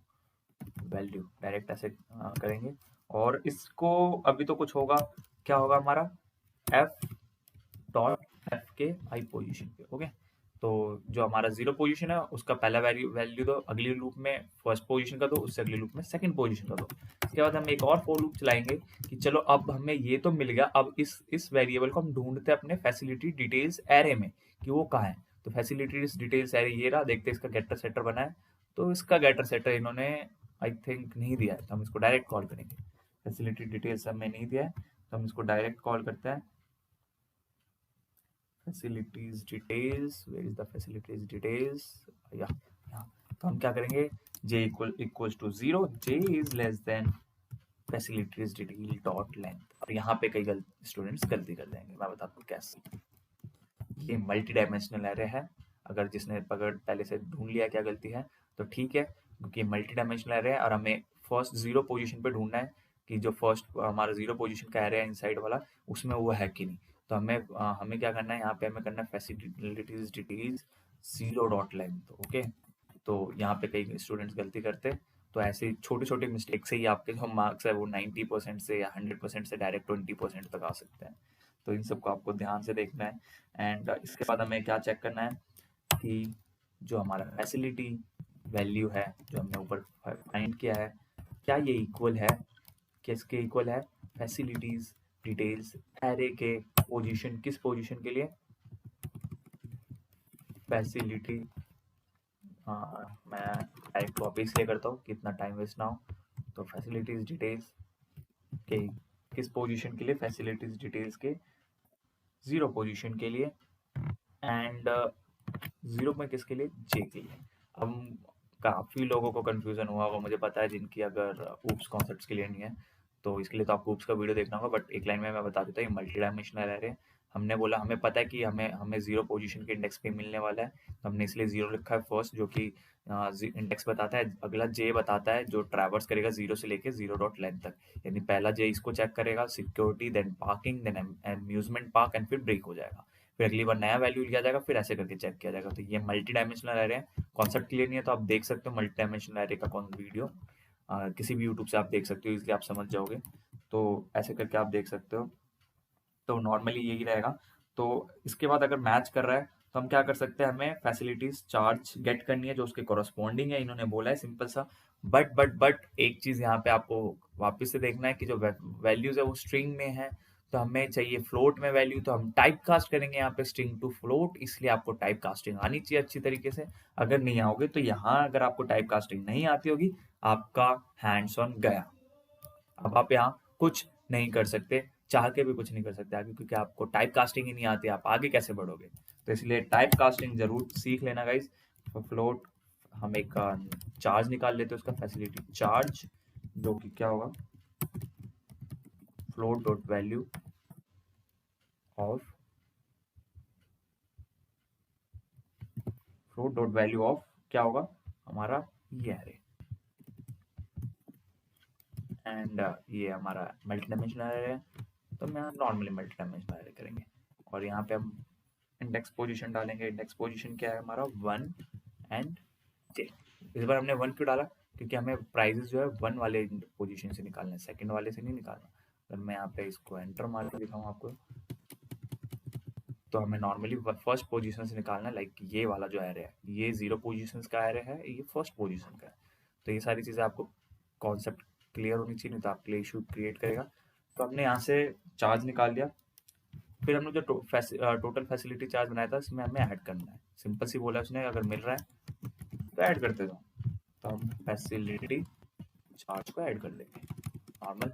डायरेक्ट ऐसे करेंगे, और इसको अभी तो कुछ होगा, क्या होगा हमारा f डॉट एफ के आई पोजिशन पे। ओके, तो जो हमारा जीरो पोजीशन है उसका पहला वैल्यू दो, अगली लूप में फर्स्ट पोजीशन का दो, उससे अगली लूप में सेकंड पोजीशन का दो। इसके बाद हम एक और फोर लूप चलाएंगे कि चलो अब हमें ये तो मिल गया, अब इस वेरिएबल को हम ढूंढते हैं अपने फैसिलिटी डिटेल्स एरे में कि वो कहाँ है। तो फैसिलिटीज डिटेल्स एरे ये रहा, देखते हैं इसका गेटर सेटर बना है। तो इसका गेटर सेटर इन्होंने आई थिंक नहीं दिया है, तो हम इसको डायरेक्ट कॉल करेंगे। फैसिलिटी डिटेल्स हमें नहीं दिया है तो हम इसको डायरेक्ट कॉल करते हैं, facilities details, where is the facilities details, yeah, yeah। तो हम क्या करेंगे, j equals to 0, j is less than facilities detail dot length। और यहाँ पे कई स्टूडेंट्स गलती कर देंगे, मैं बताता हूँ कैसे। ये मल्टी डायमेंशनल एरे है, अगर जिसने पकड़ पहले से ढूंढ लिया क्या गलती है तो ठीक है, क्योंकि मल्टी डायमेंशनल एरे है और हमें फर्स्ट जीरो पोजीशन पे ढूंढना है कि जो फर्स्ट हमारा जीरो पोजीशन का एरे है इनसाइड वाला, उसमें वो है कि नहीं। तो हमें क्या करना है, यहाँ पे हमें करना है facilities details zero dot length. Okay, तो यहाँ पे कई स्टूडेंट्स गलती करते हैं, तो ऐसे छोटे छोटे मिस्टेक से ही आपके जो मार्क्स है वो 90% से या 100% से डायरेक्ट 20% तक आ सकते हैं। तो इन सबको आपको ध्यान से देखना है। एंड इसके बाद हमें क्या चेक करना है कि जो हमारा फैसिलिटी वैल्यू है जो हमने ऊपर फाइंड किया है, क्या ये इक्वल है, किसके इक्वल है, फैसिलिटीज डिटेल्स एरे के पोजीशन, किस पोजीशन के लिए, फैसिलिटी, मैं डायरेक्ट कॉपी इसलिए करता हूँ कि इतना टाइम वेस्ट ना हो। तो फैसिलिटीज डिटेल्स के किस पोजीशन के लिए, फैसिलिटीज डिटेल्स के जीरो पोजीशन के लिए, एंड 0 में किसके लिए, जे के लिए। अब काफ़ी लोगों को कन्फ्यूज़न हुआ होगा, मुझे पता है, जिनकी अगर ऊप्स कॉन्सेप्ट्स क्लियर नहीं है, तो इसके लिए तो आपको ऊप्स का वीडियो देखना होगा। बट एक लाइन में मैं बता देता हूँ, ये मल्टी डायमेंशनल एरे। हमने बोला हमें पता है कि हमें हमें 0 पोजीशन के इंडेक्स पे मिलने वाला है, तो हमने इसलिए 0 लिखा है फर्स्ट, जो कि इंडेक्स बताता है। अगला जे बताता है, जो ट्रैवर्स करेगा 0 से लेके 0 डॉट लेंथ तक, यानी पहला जे इसको चेक करेगा, security, then parking, then amusement park, and फिर ब्रेक हो जाएगा। फिर अगली बार नया वैल्यू लिया जाएगा, फिर ऐसे करके चेक किया जाएगा। तो ये मल्टी डायमेंशनल एरे है। कॉन्सेप्ट क्लियर नहीं है तो आप देख सकते हो मल्टी डायमेंशनल एरे का कौन वीडियो, किसी भी यूट्यूब से आप देख सकते हो, इसलिए आप समझ जाओगे। तो ऐसे करके आप देख सकते हो। तो नॉर्मली यही रहेगा। तो इसके बाद अगर मैच कर रहा है तो हम क्या कर सकते हैं, हमें फैसिलिटीज चार्ज गेट करनी है जो उसके कॉरस्पॉन्डिंग है, इन्होंने बोला है सिंपल सा। बट एक चीज यहाँ पे आपको वापस से देखना है कि जो वैल्यूज है वो स्ट्रिंग में है, तो हमें चाहिए फ्लोट में वैल्यू। तो हम टाइप कास्ट करेंगे यहाँ पे स्ट्रिंग टू फ्लोट, इसलिए आपको टाइप कास्टिंग आनी चाहिए अच्छी तरीके से। अगर नहीं आओगे तो यहाँ अगर आपको टाइप कास्टिंग नहीं आती होगी, आपका हैंड्स ऑन गया। अब आप यहाँ कुछ नहीं कर सकते, चाह के भी कुछ नहीं कर सकते आगे, क्योंकि आपको टाइप कास्टिंग ही नहीं आती, आप आगे कैसे बढ़ोगे। तो इसलिए टाइप कास्टिंग जरूर सीख लेना गाइज। फ्लोट हम एक चार्ज निकाल लेते हैं, उसका फैसिलिटी चार्ज, जो कि क्या होगा, float dot value of, float dot value of क्या होगा हमारा, ये एरे। एंड ये हमारा मल्टी डायमेंशनल एरे है, तो हम यहाँ नॉर्मली मल्टी डायमेंशनल एरे करेंगे। और यहाँ पे हम इंडेक्स पोजीशन डालेंगे। इंडेक्स पोजीशन क्या है हमारा, 1 एंड जे। इस बार हमने 1 क्यों डाला, क्योंकि हमें प्राइजेस जो है 1 वाले पोजीशन से निकालना है, सेकंड वाले से नहीं निकालना। अगर मैं यहाँ पे इसको एंटर मार के दिखाऊँ आपको, तो हमें नॉर्मली फर्स्ट पोजीशन से निकालना है। लाइक ये वाला जो एरे है, ये 0 पोजीशन का एरे है, ये फर्स्ट पोजीशन का है। तो ये सारी चीज़ें आपको कॉन्सेप्ट क्लियर होनी चाहिए, नहीं तो आपके लिए इशू क्रिएट करेगा। तो हमने यहाँ से चार्ज निकाल लिया। फिर हमने जो टोटल फैसिलिटी चार्ज बनाया था, इसमें हमें ऐड करना है। सिंपल सी बोला उसने, अगर मिल रहा है तो ऐड करते दो। तो हम फैसिलिटी चार्ज को ऐड कर देंगे नॉर्मल।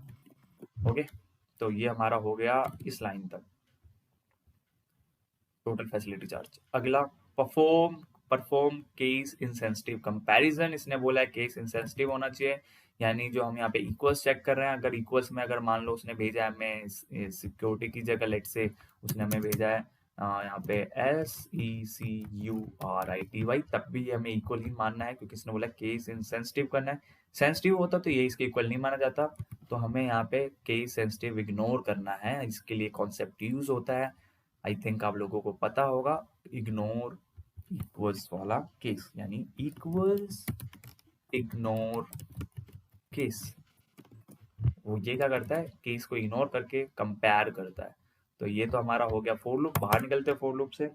ओके, तो ये हमारा हो गया इस लाइन तक टोटल फैसिलिटी चार्ज। अगला perform perform case insensitive comparison. इसने बोला है केस इंसेंसिटिव होना चाहिए, यानी जो हम यहाँ पे इक्वल्स चेक कर रहे हैं, अगर इक्वल्स में अगर मान लो उसने भेजा है हमें सिक्योरिटी की जगह, लेट से उसने हमें भेजा है यहाँ पे SECURITY, तब भी हमें इक्वल ही मानना है, क्योंकि इसने बोला केस इंसेंसिटिव करना है। सेंसिटिव होता तो ये इसके इक्वल नहीं माना जाता, तो हमें यहाँ पे केस सेंसिटिव इग्नोर करना है। इसके लिए कॉन्सेप्ट यूज होता है, आई थिंक आप लोगों को पता होगा, इग्नोर इक्वल्स वाला केस, यानी इक्वल्स इग्नोर केस। वो ये क्या करता है, केस को इग्नोर करके कंपेयर करता है। तो ये तो हमारा हो गया फोर लूप। बाहर निकलते हैं फोर लूप से।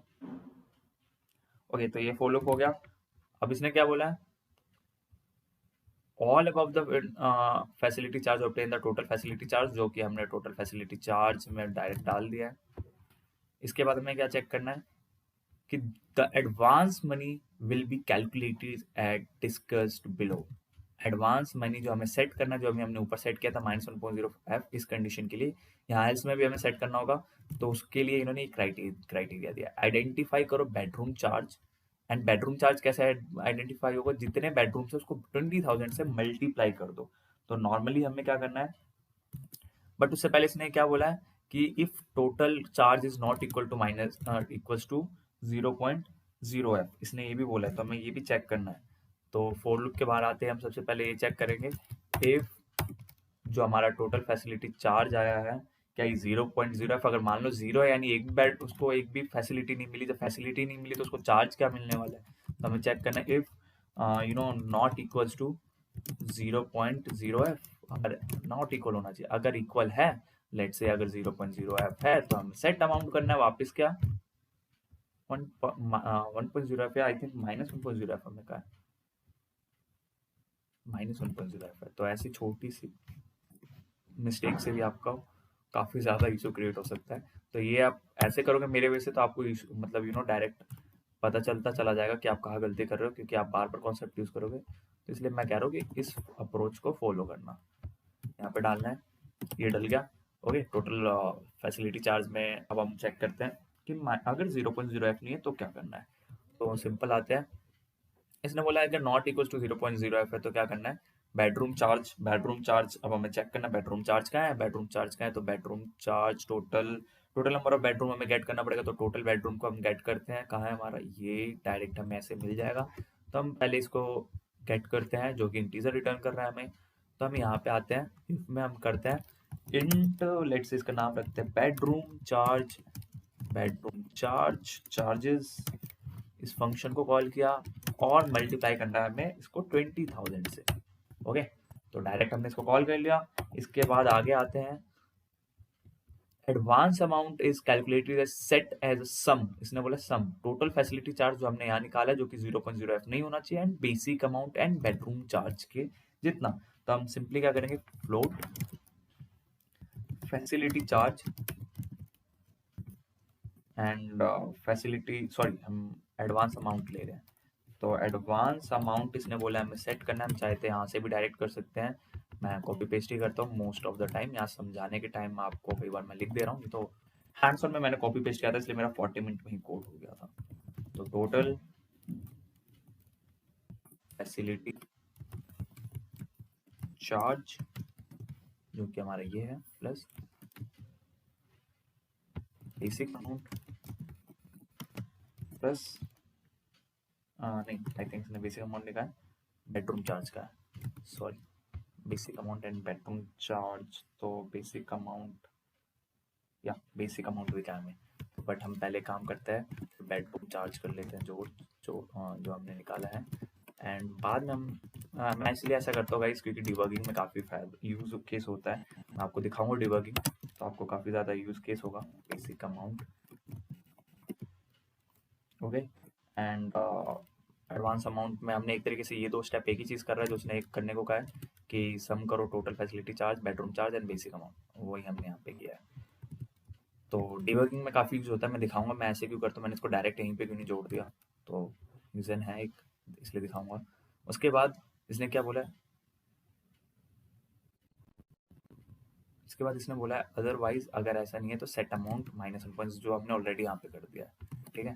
ओके, तो ये फोर लूप हो गया। अब इसने क्या बोला है, all above the facility charge obtain the total facility charge, जो कि हमने टोटल फैसिलिटी चार्ज में डायरेक्ट डाल दिया है। इसके बाद हमें क्या चेक करना है कि the advance money will be calculated at discussed below. Advance money जो हमें सेट करना है, जो अभी हमने ऊपर सेट किया था -1.0 इस कंडीशन के लिए, यहाँ एल्स में भी हमें सेट करना होगा। तो उसके लिए इन्होंने एक क्राइटेरिया दिया, आइडेंटिफाई करो bedroom charge. And bedroom charge कैसे आइडेंटिफाई होगा, जितने बेडरूम से उसको 20,000 से मल्टीप्लाई कर दो। तो नॉर्मली हमें क्या करना है, बट उससे पहले इसने क्या बोला है कि if total charge is not equal to minus equals to 0.0 f, इसने ये भी बोला है, तो हमें ये भी चेक करना है। तो फोर लूप के बाहर आते हैं, हम सबसे पहले ये चेक करेंगे इफ जो हमारा टोटल फैसिलिटी चार्ज आया है, क्या ये 0.0 f, अगर मान लो 0 है, यानी एक बेड उसको एक भी फैसिलिटी नहीं मिली। जब फैसिलिटी नहीं मिली तो उसको चार्ज क्या मिलने वाला है, तो हमें चेक करना है if not equals to 0.0 f। अगर नॉट इक्वल होना चाहिए, अगर इक्वल है, लेट से अगर 0.0 f है, तो हमें सेट अमाउंट करना है वापस क्या 1.0 f, आई थिंक -1.0 f हमें कहा -1.0 f है। तो ऐसी छोटी सी मिस्टेक से भी आपका काफ़ी ज़्यादा इशू क्रिएट हो सकता है। तो ये आप ऐसे करोगे मेरे वे से, तो आपको मतलब डायरेक्ट पता चलता चला जाएगा कि आप कहाँ गलती कर रहे हो, क्योंकि आप बार बार कॉन्सेप्ट यूज़ करोगे। तो इसलिए मैं कह रहा हूँ कि इस अप्रोच को फॉलो करना। यहाँ पे डालना है, ये डल गया। ओके, टोटल फैसिलिटी चार्ज में अब हम चेक करते हैं कि अगर 0.0 f नहीं है तो क्या करना है। तो सिंपल आते हैं। इसने बोला है कि नॉट इक्वल टू 0.0 है, तो क्या करना है, बेडरूम चार्ज अब हमें चेक करना है बेडरूम चार्ज कहाँ है, बेडरूम चार्ज कहाँ है, तो bedroom charge total total number of bedroom हमें गेट करना पड़ेगा, तो टोटल बेडरूम को हम गेट करते हैं, कहाँ है हमारा, ये डायरेक्ट हमें ऐसे मिल जाएगा। तो हम पहले इसको गेट करते हैं जो कि इंटीजर रिटर्न कर रहा है हमें। तो हम यहाँ पे आते हैं, इसमें हम करते हैं इंट, लेट्स से इसका नाम रखते हैं बेडरूम चार्ज चार्जेस, इस फंक्शन को कॉल किया और मल्टीप्लाई करना है हमें इसको 20,000 से। ओके, तो डायरेक्ट हमने इसको कॉल कर लिया। इसके बाद आगे आते हैं, advance amount is calculated as set as sum, इसने बोला सम टोटल फैसिलिटी चार्ज जो हमने यहाँ निकाला है जो कि 0.0 नहीं होना चाहिए, and basic amount and bedroom charge के जितना। तो हम सिंपली क्या करेंगे, float facility charge and facility, sorry हम एडवांस अमाउंट ले रहे हैं, तो एडवांस अमाउंट इसने बोला हमें सेट करना है। हम चाहते हैं यहाँ से भी डायरेक्ट कर सकते हैं, मैं कॉपी पेस्ट ही करता हूँ मोस्ट ऑफ द टाइम, यहाँ समझाने के टाइम आपको कई बार मैं लिख दे रहा हूँ, तो हैंड्स ऑन में मैंने कॉपी पेस्ट किया था इसलिए मेरा 40 मिनट में ही कोड हो गया था। तो टोटल फैसिलिटी चार्ज जो कि हमारा ये है प्लस बेसिक अमाउंट प्लस नहीं, आई थिंक इसने बेसिक अमाउंट लिखा है, बेडरूम चार्ज का है, sorry, basic amount and bedroom charge, तो बेसिक अमाउंट या बेसिक अमाउंट भी क्या हमें, बट हम पहले काम करते हैं बेडरूम चार्ज कर लेते हैं जो हमने निकाला है, एंड बाद में हम मैं इसलिए ऐसा करता हूँ गाइस क्योंकि डिबगिंग में काफ़ी यूज केस होता है, मैं आपको दिखाऊंगा डिबगिंग, तो आपको काफ़ी ज़्यादा यूज केस होगा। Basic amount, okay, and advance amount में हमने एक तरीके से ये दो स्टेप एक ही चीज़ कर रहा है जो उसने एक करने को कहा है कि सम करो total facility charge, bedroom charge and basic amount, वही हमने यहाँ पे किया है। तो डिबगिंग में काफ़ी यूज होता है, मैं दिखाऊंगा मैं ऐसे क्यों करता हूँ, मैंने इसको डायरेक्ट यहीं पे क्यों नहीं जोड़ दिया, तो रीज़न है एक, इसलिए दिखाऊंगा। उसके बाद इसने क्या बोला है, इसके बाद इसने बोला है अदरवाइज अगर ऐसा नहीं है तो set amount minus one point, जो हमने ऑलरेडी यहाँ पे कर दिया है, ठीक है।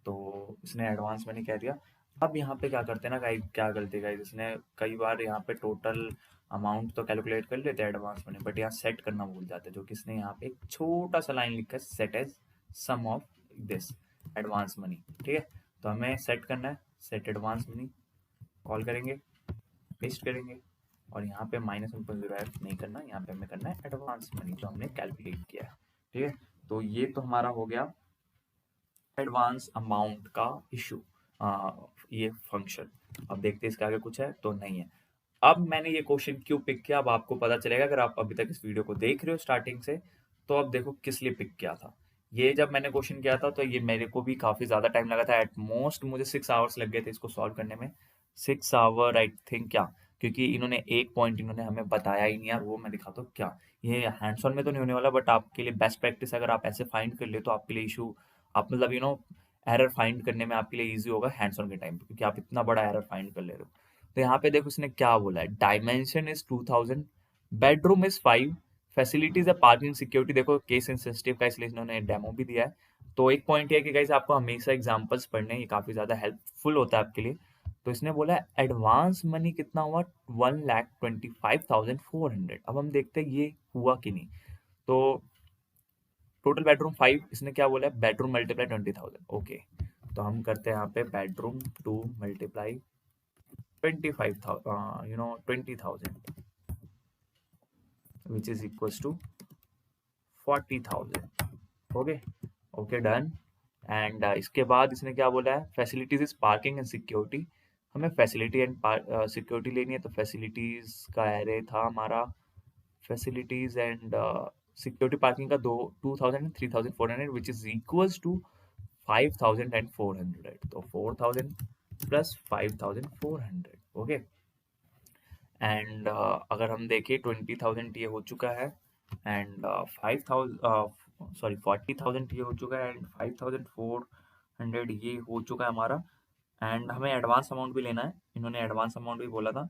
तो इसने एडवांस मैंने कह दिया। अब यहाँ पे क्या करते हैं ना गाइस, क्या गलती गाइस, इसने कई बार यहाँ पे टोटल अमाउंट तो कैलकुलेट कर लेते हैं एडवांस मनी, बट यहाँ सेट करना भूल जाते हैं, जो कि इसने यहाँ पे एक छोटा सा लाइन लिखा है, set as sum of this advance money, ठीक है। तो हमें सेट करना है, सेट एडवांस मनी कॉल करेंगे, पेस्ट करेंगे, और यहाँ पे माइनस 1.0 नहीं करना, यहाँ पे हमें करना है एडवांस मनी जो हमने कैलकुलेट किया है, ठीक है। तो ये तो हमारा हो गया एडवांस अमाउंट का इशू, ये फंक्शन। अब देखते हैं इसके आगे कुछ है तो नहीं है। अब मैंने ये क्वेश्चन क्यों पिक किया, अब आपको पता चलेगा अगर आप अभी तक इस वीडियो को देख रहे हो स्टार्टिंग से, तो अब देखो किस लिए पिक किया था। ये जब मैंने क्वेश्चन किया था तो ये मेरे को भी काफ़ी ज़्यादा टाइम लगा था, एट मोस्ट मुझे 6 आवर्स लग गए थे इसको सॉल्व करने में, 6 आवर आई थिंक, क्या, क्योंकि इन्होंने एक पॉइंट इन्होंने हमें बताया ही नहीं यार, वो मैं दिखाता हूँ क्या। ये हैंड्स ऑन में तो नहीं होने वाला, बट आपके लिए बेस्ट प्रैक्टिस अगर आप ऐसे फाइंड कर ले तो आपके लिए इशू, आप मतलब एरर फाइंड करने में आपके लिए ईजी होगा हैंड्स ऑन के टाइम पे, क्योंकि आप इतना बड़ा एरर फाइंड कर ले रहे हो। तो यहाँ पे देखो इसने क्या बोला है, dimension is 2000, bedroom is 5, facilities है पार्किंग सिक्योरिटी, देखो केस इंसेंसिटिव का इसलिए इन्होंने डेमो भी दिया है। तो एक पॉइंट ये है कि गाइस आपको हमेशा एग्जांपल्स पढ़ने, ये काफी ज्यादा हेल्पफुल होता है आपके लिए। तो इसने बोला है एडवांस मनी कितना हुआ, 1,25,400। अब हम देखते हैं ये हुआ कि नहीं। तो टोटल बेडरूम 5, इसने क्या बोला है, बेडरूम मल्टीप्लाई 20,000, ओके। तो हम करते हैं यहाँ पे bedroom 2 multiply 25,000, 20,000 which is equals to 40,000, okay, okay done. And इसके बाद इसने क्या बोला है, facilities is parking and security, हमें फैसिलिटी एंड सिक्योरिटी लेनी है, तो फैसिलिटीज का एरे था हमारा फैसिलिटीज एंड सिक्योरिटी पार्किंग का 2,000 and 3,400 which is equals to 5,000 and 400, तो 4,000 प्लस 5,400, ओके। एंड अगर हम देखें 20,000 ये हो चुका है, एंड 5,000 सॉरी 40,000 ये हो चुका है, एंड 5,400 ये हो चुका है हमारा। एंड हमें एडवांस अमाउंट भी लेना है, इन्होंने एडवांस अमाउंट भी बोला था,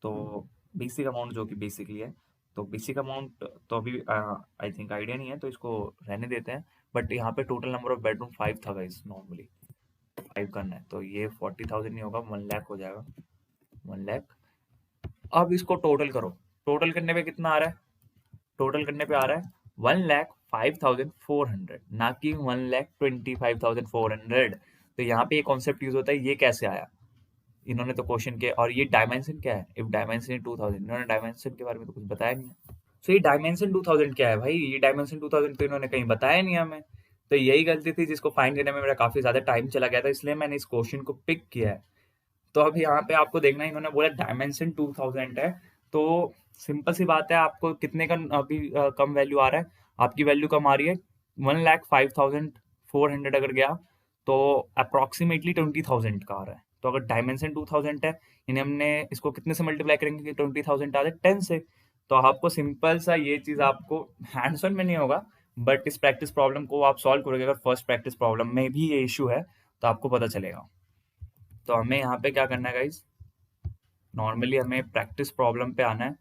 तो बेसिक अमाउंट जो कि बेसिकली है, तो बेसिक अमाउंट तो अभी आई थिंक आइडिया नहीं है तो इसको रहने देते हैं, बट यहाँ पे टोटल नंबर ऑफ बेडरूम 5 था गाइस, नॉर्मली 5 करना है, तो ये 40,000 नहीं होगा, 1 लाख हो जाएगा, 1 लाख। अब इसको टोटल करो, टोटल करने पे कितना आ रहा है, टोटल करने पे आ रहा है 1,05,400, ना कि 1,25,400। तो यहाँ पे ये कॉन्सेप्ट यूज होता है, ये कैसे आया, इन्होंने तो क्वेश्चन के, और ये डायमेंशन क्या है, इफ डायमेंशन 2000, इन्होंने डायमेंशन के बारे में तो कुछ बताया नहीं है। तो ये डायमेंशन 2000 क्या है भाई, ये डायमेंशन 2000 तो इन्होंने कहीं बताया नहीं हमें। तो यही गलती थी जिसको फाइंड करने में मेरा काफी ज्यादा टाइम चला गया था, इसलिए मैंने इस क्वेश्चन को पिक किया है। तो अब यहाँ पे आपको देखना है, इन्होंने बोला डायमेंशन 2000 है, तो सिंपल सी बात है, आपको कितने का अभी कम वैल्यू आ रहा है, आपकी वैल्यू कम आ रही है 1,05,400 अगर गया, तो अप्रोक्सीमेटली 20,000 का आ रहा है। तो अगर डायमेंशन 2000 है, यानी हमने इसको कितने से मल्टीप्लाई करेंगे कि 20,000 आ जाए, 10 से। तो आपको सिंपल सा ये चीज आपको हैंड्स ऑन में नहीं होगा, बट इस प्रैक्टिस प्रॉब्लम को आप सॉल्व करोगे, अगर फर्स्ट प्रैक्टिस प्रॉब्लम में भी ये इशू है तो आपको पता चलेगा। तो हमें यहाँ पे क्या करना है गाइज, नॉर्मली हमें प्रैक्टिस प्रॉब्लम पे आना है।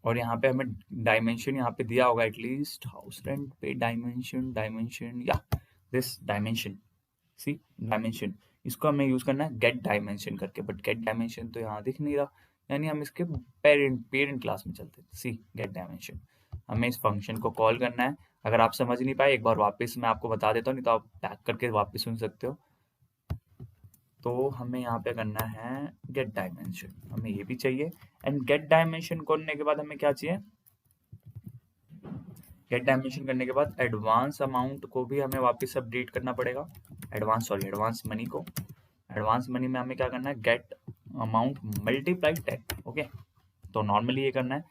और यहाँ पे हमें डायमेंशन यहाँ पे दिया होगा एटलीस्ट, हाउस रेंट पे डायमेंशन, डायमेंशन या दिस डायमेंशन, सी डायमेंशन, इसको हमें यूज करना है गेट डायमेंशन करके, बट गेट डायमेंशन तो यहाँ दिख नहीं रहा, यानी हम इसके पेरेंट पेरेंट क्लास में चलते हैं। सी गेट डायमेंशन, हमें इस फंक्शन को कॉल करना है। अगर आप समझ नहीं पाए, एक बार वापस मैं आपको बता देता हूँ, नहीं तो आप बैक करके वापस सुन सकते हो। तो हमें यहाँ पे करना है गेट डायमेंशन, हमें ये भी चाहिए, एंड गेट डायमेंशन करने के बाद हमें क्या चाहिए, गेट डायमेंशन करने के बाद एडवांस अमाउंट को भी हमें वापस अपडेट करना पड़ेगा, एडवांस मनी को। एडवांस मनी में हमें क्या करना है, गेट अमाउंट मल्टीप्लाई 10, ओके। तो नॉर्मली ये करना है।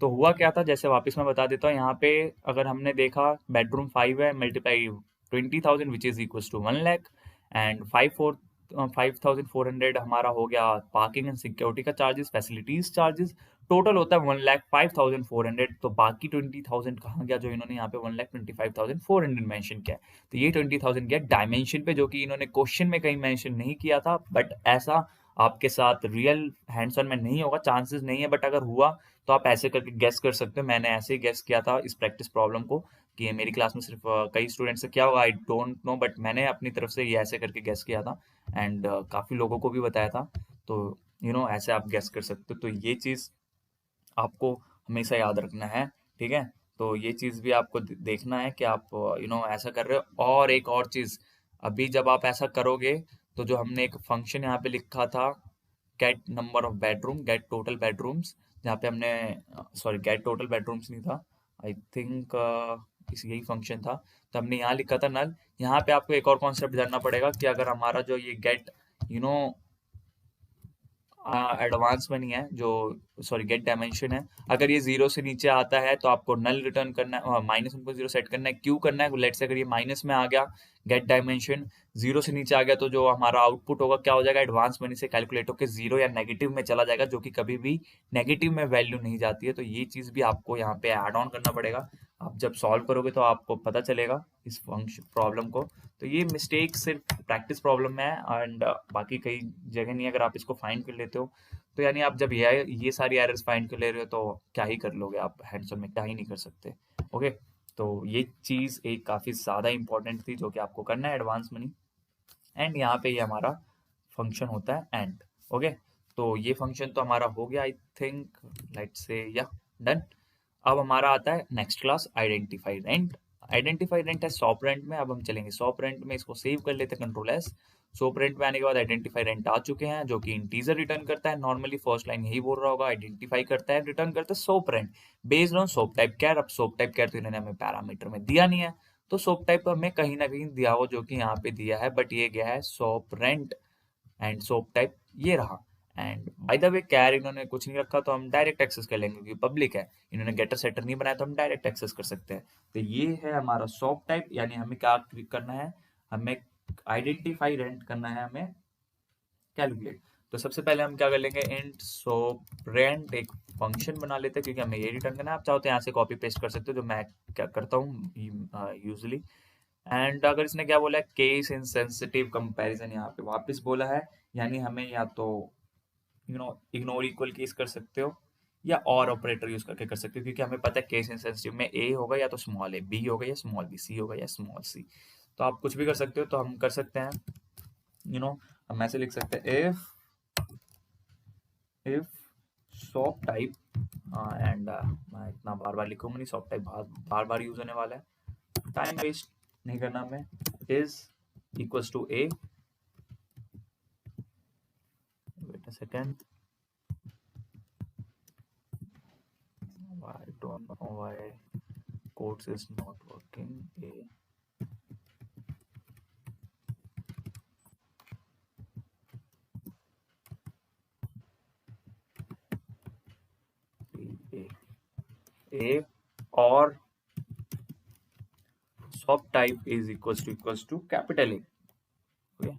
तो हुआ क्या था, जैसे वापस मैं बता देता हूँ, यहाँ पे अगर हमने देखा बेडरूम 5 है, multiply 20,000 which is equal to 1 lakh, and 5,400 हमारा हो गया पार्किंग एंड सिक्योरिटी का चार्जेस, फैसिलिटीज चार्जेस, टोटल होता है 1,05,400। तो बाकी 20,000 कहाँ गया, जो इन्होंने यहाँ पे 1,25,400 मेंशन किया है। तो ये 20,000 गया डायमेंशन पे, जो कि इन्होंने क्वेश्चन में कहीं मेंशन नहीं किया था, बट ऐसा आपके साथ रियल हैंड्स ऑन में नहीं होगा, चांसेस नहीं है, बट अगर हुआ तो आप ऐसे करके गेस कर सकते हो। मैंने ऐसे ही गेस किया था इस प्रैक्टिस प्रॉब्लम को, कि मेरी क्लास में सिर्फ कई स्टूडेंट्स से क्या होगा आई डोंट नो, बट मैंने अपनी तरफ से ये ऐसे करके गेस किया था, एंड काफी लोगों को भी बताया था। तो ऐसे आप गेस कर सकते हो। तो ये चीज आपको हमेशा याद रखना है, ठीक है। तो ये चीज भी आपको देखना है कि आप ऐसा कर रहे हो। और एक और चीज, अभी जब आप ऐसा करोगे, तो जो हमने एक फंक्शन यहाँ पे लिखा था, get number of bedroom, get total bedrooms, जहाँ पे हमने, सॉरी गेट टोटल बेडरूम्स नहीं था, आई थिंक इस यही फंक्शन था। तो हमने यहाँ लिखा था नल। यहाँ पे आपको एक और कॉन्सेप्ट जानना पड़ेगा कि अगर हमारा जो ये get you know advance money है, जो सॉरी गेट डायमेंशन है, अगर ये जीरो से नीचे आता है तो आपको नल रिटर्न करना है, माइनस उनको जीरो सेट करना है। क्यों करना है, लेट से अगर ये माइनस में आ गया गेट डायमेंशन, जीरो से नीचे आ गया, तो जो हमारा आउटपुट होगा क्या हो जाएगा, एडवांस मनी से कैलकुलेट होकर जीरो या नेगेटिव में चला जाएगा, जो कि कभी भी नेगेटिव में वैल्यू नहीं जाती है। तो ये चीज भी आपको यहाँ पे ऐड ऑन करना पड़ेगा। आप जब सॉल्व करोगे तो आपको पता चलेगा इस फंक्शन प्रॉब्लम को। तो ये मिस्टेक सिर्फ प्रैक्टिस प्रॉब्लम में है, एंड बाकी कई जगह नहीं है। अगर आप इसको फाइंड कर लेते हो, तो यानी आप जब ये सारी एरर्स फाइंड कर ले रहे हो, तो क्या ही कर लोगे आप, हैंड्स ऑन में क्या ही नहीं कर सकते, ओके। तो ये चीज एक काफी ज्यादा इंपॉर्टेंट थी, जो कि आपको करना है, एडवांस मनी। एंड यहाँ पे ये हमारा फंक्शन होता है एंड, ओके। तो ये फंक्शन तो हमारा हो गया, आई थिंक, लेट्स से या डन। अब हमारा आता है next class, identify rent. Identify rent है सॉप रेंट में, अब हम चलेंगे सॉप रेंट में, इसको सेव कर लेते हैं कंट्रोल एस। सॉप रेंट में आने के बाद आइडेंटिफाई रेंट आ चुके हैं, जो कि इंटीजर रिटर्न करता है। नॉर्मली फर्स्ट लाइन यही बोल रहा होगा, आइडेंटिफाई करता है, रिटर्न करता है shop rent based on shop type char. अब सॉप टाइप कैर तो इन्होंने हमें पैरामीटर में दिया नहीं है, तो सॉप टाइप हमें कहीं ना कहीं दिया हो, जो कि यहाँ पे दिया है, बट ये गया है shop rent, and soap type ये रहा। एंड बाय द वे कैर इन्होंने कुछ नहीं रखा, तो हम डायरेक्ट एक्सेस कर लेंगे, क्योंकि पब्लिक है, इन्होंने गेटर सेटर नहीं बनाया, तो हम डायरेक्ट एक्सेस कर सकते हैं। तो ये है हमारा सोप टाइप, यानी हमें क्या करना है, हमें आइडेंटिफाई रेंट करना है, हमें कैलकुलेट। तो सबसे पहले हम क्या कर लेंगे, इंट सोप रेंट एक फंक्शन बना लेते हैं, क्योंकि हमें ये रिटर्न करना है। आप चाहो तो यहाँ से कॉपी पेस्ट कर सकते हो, जो मैं क्या करता हूँ यूजली। एंड अगर इसने क्या बोला है, केस इनसेंसिटिव कंपैरिजन, यहाँ पे वापस बोला है, यानी हमें या तो इग्नोर इक्वल केस कर सकते हो, या और ऑपरेटर यूज करके कर सकते हो, क्योंकि हमें पता है केस इनसेंसिटिव में ए होगा या तो स्मॉल ए, बी होगा या स्मॉल बी, सी होगा या स्मॉल सी। तो आप कुछ भी कर सकते हो, तो हम कर सकते हैं हम ऐसे लिख सकते हैं इफ शॉप टाइप एंड मैं इतना बार बार लिखूंगा नहीं, शॉप टाइप बार बार यूज होने वाला है, टाइम वेस्ट नहीं करना हमें, is equals to a, wait a second, I don't know why codes is not working. A or shop type is equals to capital A. Okay.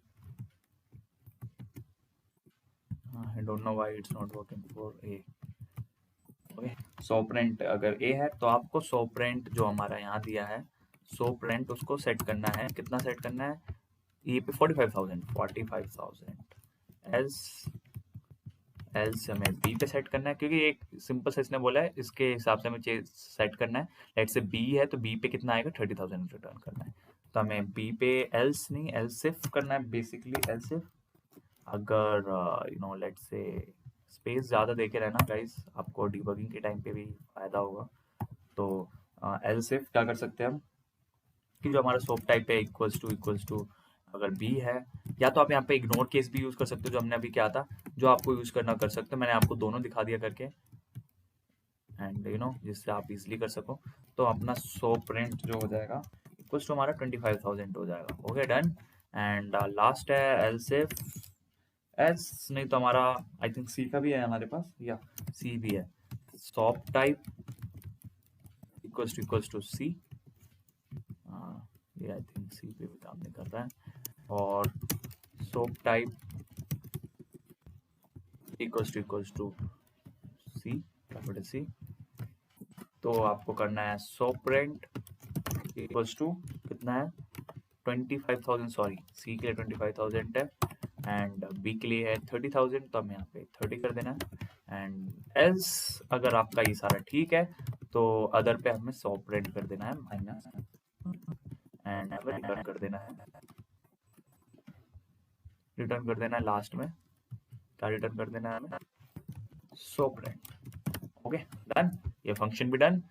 I don't know why it's not working for A. Okay. Shop rent अगर A है तो आपको shop rent जो हमारा यहाँ दिया है, shop rent उसको सेट करना है, कितना सेट करना है, ये पे 45,000 एल्स हमें बी पे सेट करना है, क्योंकि एक सिंपल से इसने बोला है, इसके हिसाब से हमें सेट करना है। लेट से बी है तो बी पे कितना आएगा, 30,000 रिटर्न करना है, तो हमें बी पे एल्स नहीं एल्स सिर्फ करना है, बेसिकली एल्स सिर्फ। अगर लेट से स्पेस ज़्यादा देके रहना गाइस, आपको डिबगिंग के टाइम पे भी फायदा होगा। तो एल्स सिर्फ क्या कर सकते हैं हम कि जो हमारा सोप टाइप है इक्वल्स टू अगर बी है, या तो आप यहाँ पे इग्नोर केस भी यूज कर सकते हो, जो हमने अभी किया था, जो आपको यूज करना कर सकते हो, मैंने आपको दोनों दिखा दिया करके, एंड जिससे आप इजिली कर सको। तो अपना सोप रेंट जो हो जाएगा इक्वल्स टू हमारा 25,000 हो जाएगा। Okay done. एंड लास्ट है एल्स इफ एस नहीं तो हमारा आई थिंक सी का भी है हमारे पास, या सी भी है, सोप टाइप इक्वल्स टू सी, ये आई थिंक सी पे भी काम नहीं कर रहा है, और shop type equals to C, capital C. तो आपको करना है सोप रेंट इक्वल्स टू कितना है, 25,000, सॉरी सी के लिए 25,000 है एंड बी के लिए है 30,000, तो हमें यहाँ पे 30 कर देना है। एंड एल्स अगर आपका ये सारा ठीक है तो अदर पे हमें सोप रेंट कर देना है माइनस, एंड रिटर्न कर देना है, रिटर्न कर देना है लास्ट में, क्या रिटर्न कर देना है हमें, सोप रेंट। ओके डन, ये फंक्शन भी डन।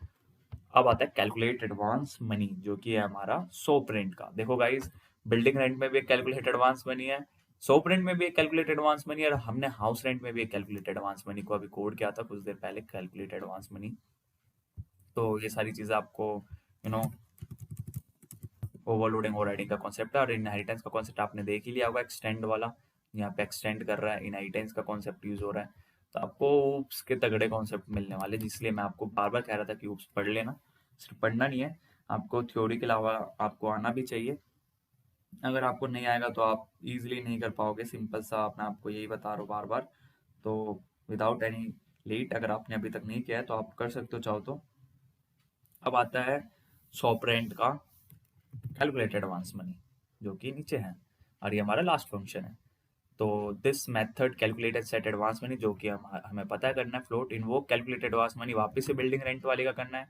अब आता है कैलकुलेट एडवांस मनी, जो कि है हमारा सोप रेंट का। देखो गाइस, बिल्डिंग रेंट में भी एक कैलकुलेट एडवांस मनी है, सोप रेंट में भी एक कैलकुलेट एडवांस मनी है, और हमने हाउस रेंट में भी एक कैलकुलेट एडवांस मनी को अभी कोड किया था कुछ देर पहले, कैलकुलेट एडवांस मनी। तो ये सारी चीजें आपको ओवरलोडिंग ओवरराइडिंग का कॉन्सेप्ट है, और इनहेरिटेंस का कॉन्सेप्ट आपने देख ही लिया होगा, एक्सटेंड वाला, यहाँ पे एक्सटेंड कर रहा है, इनहेरिटेंस का कॉन्सेप्ट यूज हो रहा है। तो आपको ऊप्स के तगड़े कॉन्सेप्ट मिलने वाले, जिसलिए मैं आपको बार बार कह रहा था कि ऊप्स पढ़ लेना, सिर्फ पढ़ना नहीं है, आपको थ्योरी के अलावा आपको आना भी चाहिए। अगर आपको नहीं आएगा तो आप इजीली नहीं कर पाओगे, सिंपल सा मैं आपको यही बता रहा हूँ बार बार। तो विदाउट एनी लेट, अगर आपने अभी तक नहीं किया है तो आप कर सकते हो चाहो तो। अब आता है शॉप रेंट का कैलकुलेट एडवांस मनी, जो कि नीचे है, और ये हमारा लास्ट फंक्शन है। तो this method calculated set advance money, जो कि हमें पता है करना है फ्लोट इन वो कैलकुलेटेड एडवांस मनी वापस से बिल्डिंग रेंट वाले का करना है।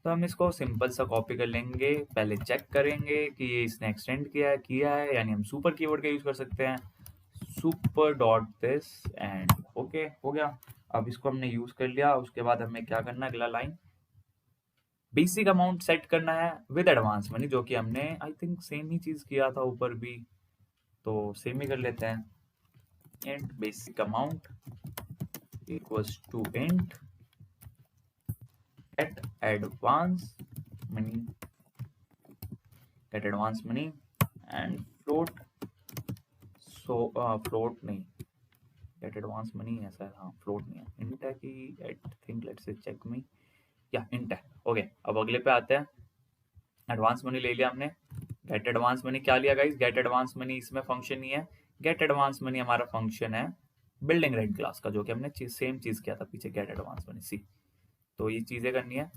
तो हम इसको सिंपल सा कॉपी कर लेंगे, पहले चेक करेंगे कि ये इसने एक्सटेंड किया है, यानी हम सुपर कीवर्ड का यूज कर सकते हैं, super dot this, and okay हो गया। अब इसको हमने यूज कर लिया, उसके बाद हमें क्या करना है, अगला लाइन बेसिक अमाउंट सेट करना है विद एडवांस मनी, जो कि हमने आई थिंक सेम ही चीज किया था ऊपर भी, तो सेम ही कर लेते हैं। int basic amount equals to int get advance money and float, so float नहीं, get advance money ऐसा है, हाँ float नहीं है, int है कि I think let's say check me, या int है। ओके अब अगले पे आते हैं, एडवांस मनी ले लिया हमने, गेट एडवांस मनी क्या लिया गाइस, गेट एडवांस मनी इसमें फंक्शन नहीं है, गेट एडवांस मनी हमारा फंक्शन है बिल्डिंग रेंट क्लास का, जो कि हमने सेम चीज किया था पीछे, गेट एडवांस मनी सी। तो ये चीजें करनी है।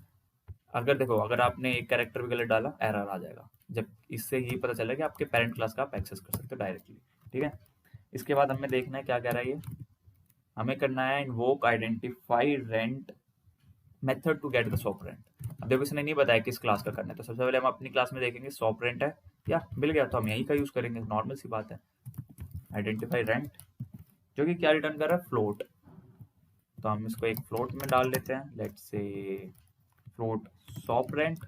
अगर देखो, अगर आपने एक कैरेक्टर भी गलत डाला एरर आ जाएगा, जब इससे ये पता चलेगा कि आपके पेरेंट क्लास का आप एक्सेस कर सकते हो डायरेक्टली, ठीक है। इसके बाद हमें देखना है क्या कह रहा है ये, हमें करना है invoke identify rent method to get the shop rent. अब देखो इसने नहीं बताया किस क्लास का करना है, तो सबसे पहले हम अपनी क्लास में देखेंगे शॉप रेंट है, या मिल गया तो हम यही का यूज करेंगे, नॉर्मल सी बात है। आइडेंटिफाई रेंट, जो कि क्या रिटर्न कर रहा है, फ्लोट। तो हम इसको एक फ्लोट में डाल लेते हैं, let's say float shop rent.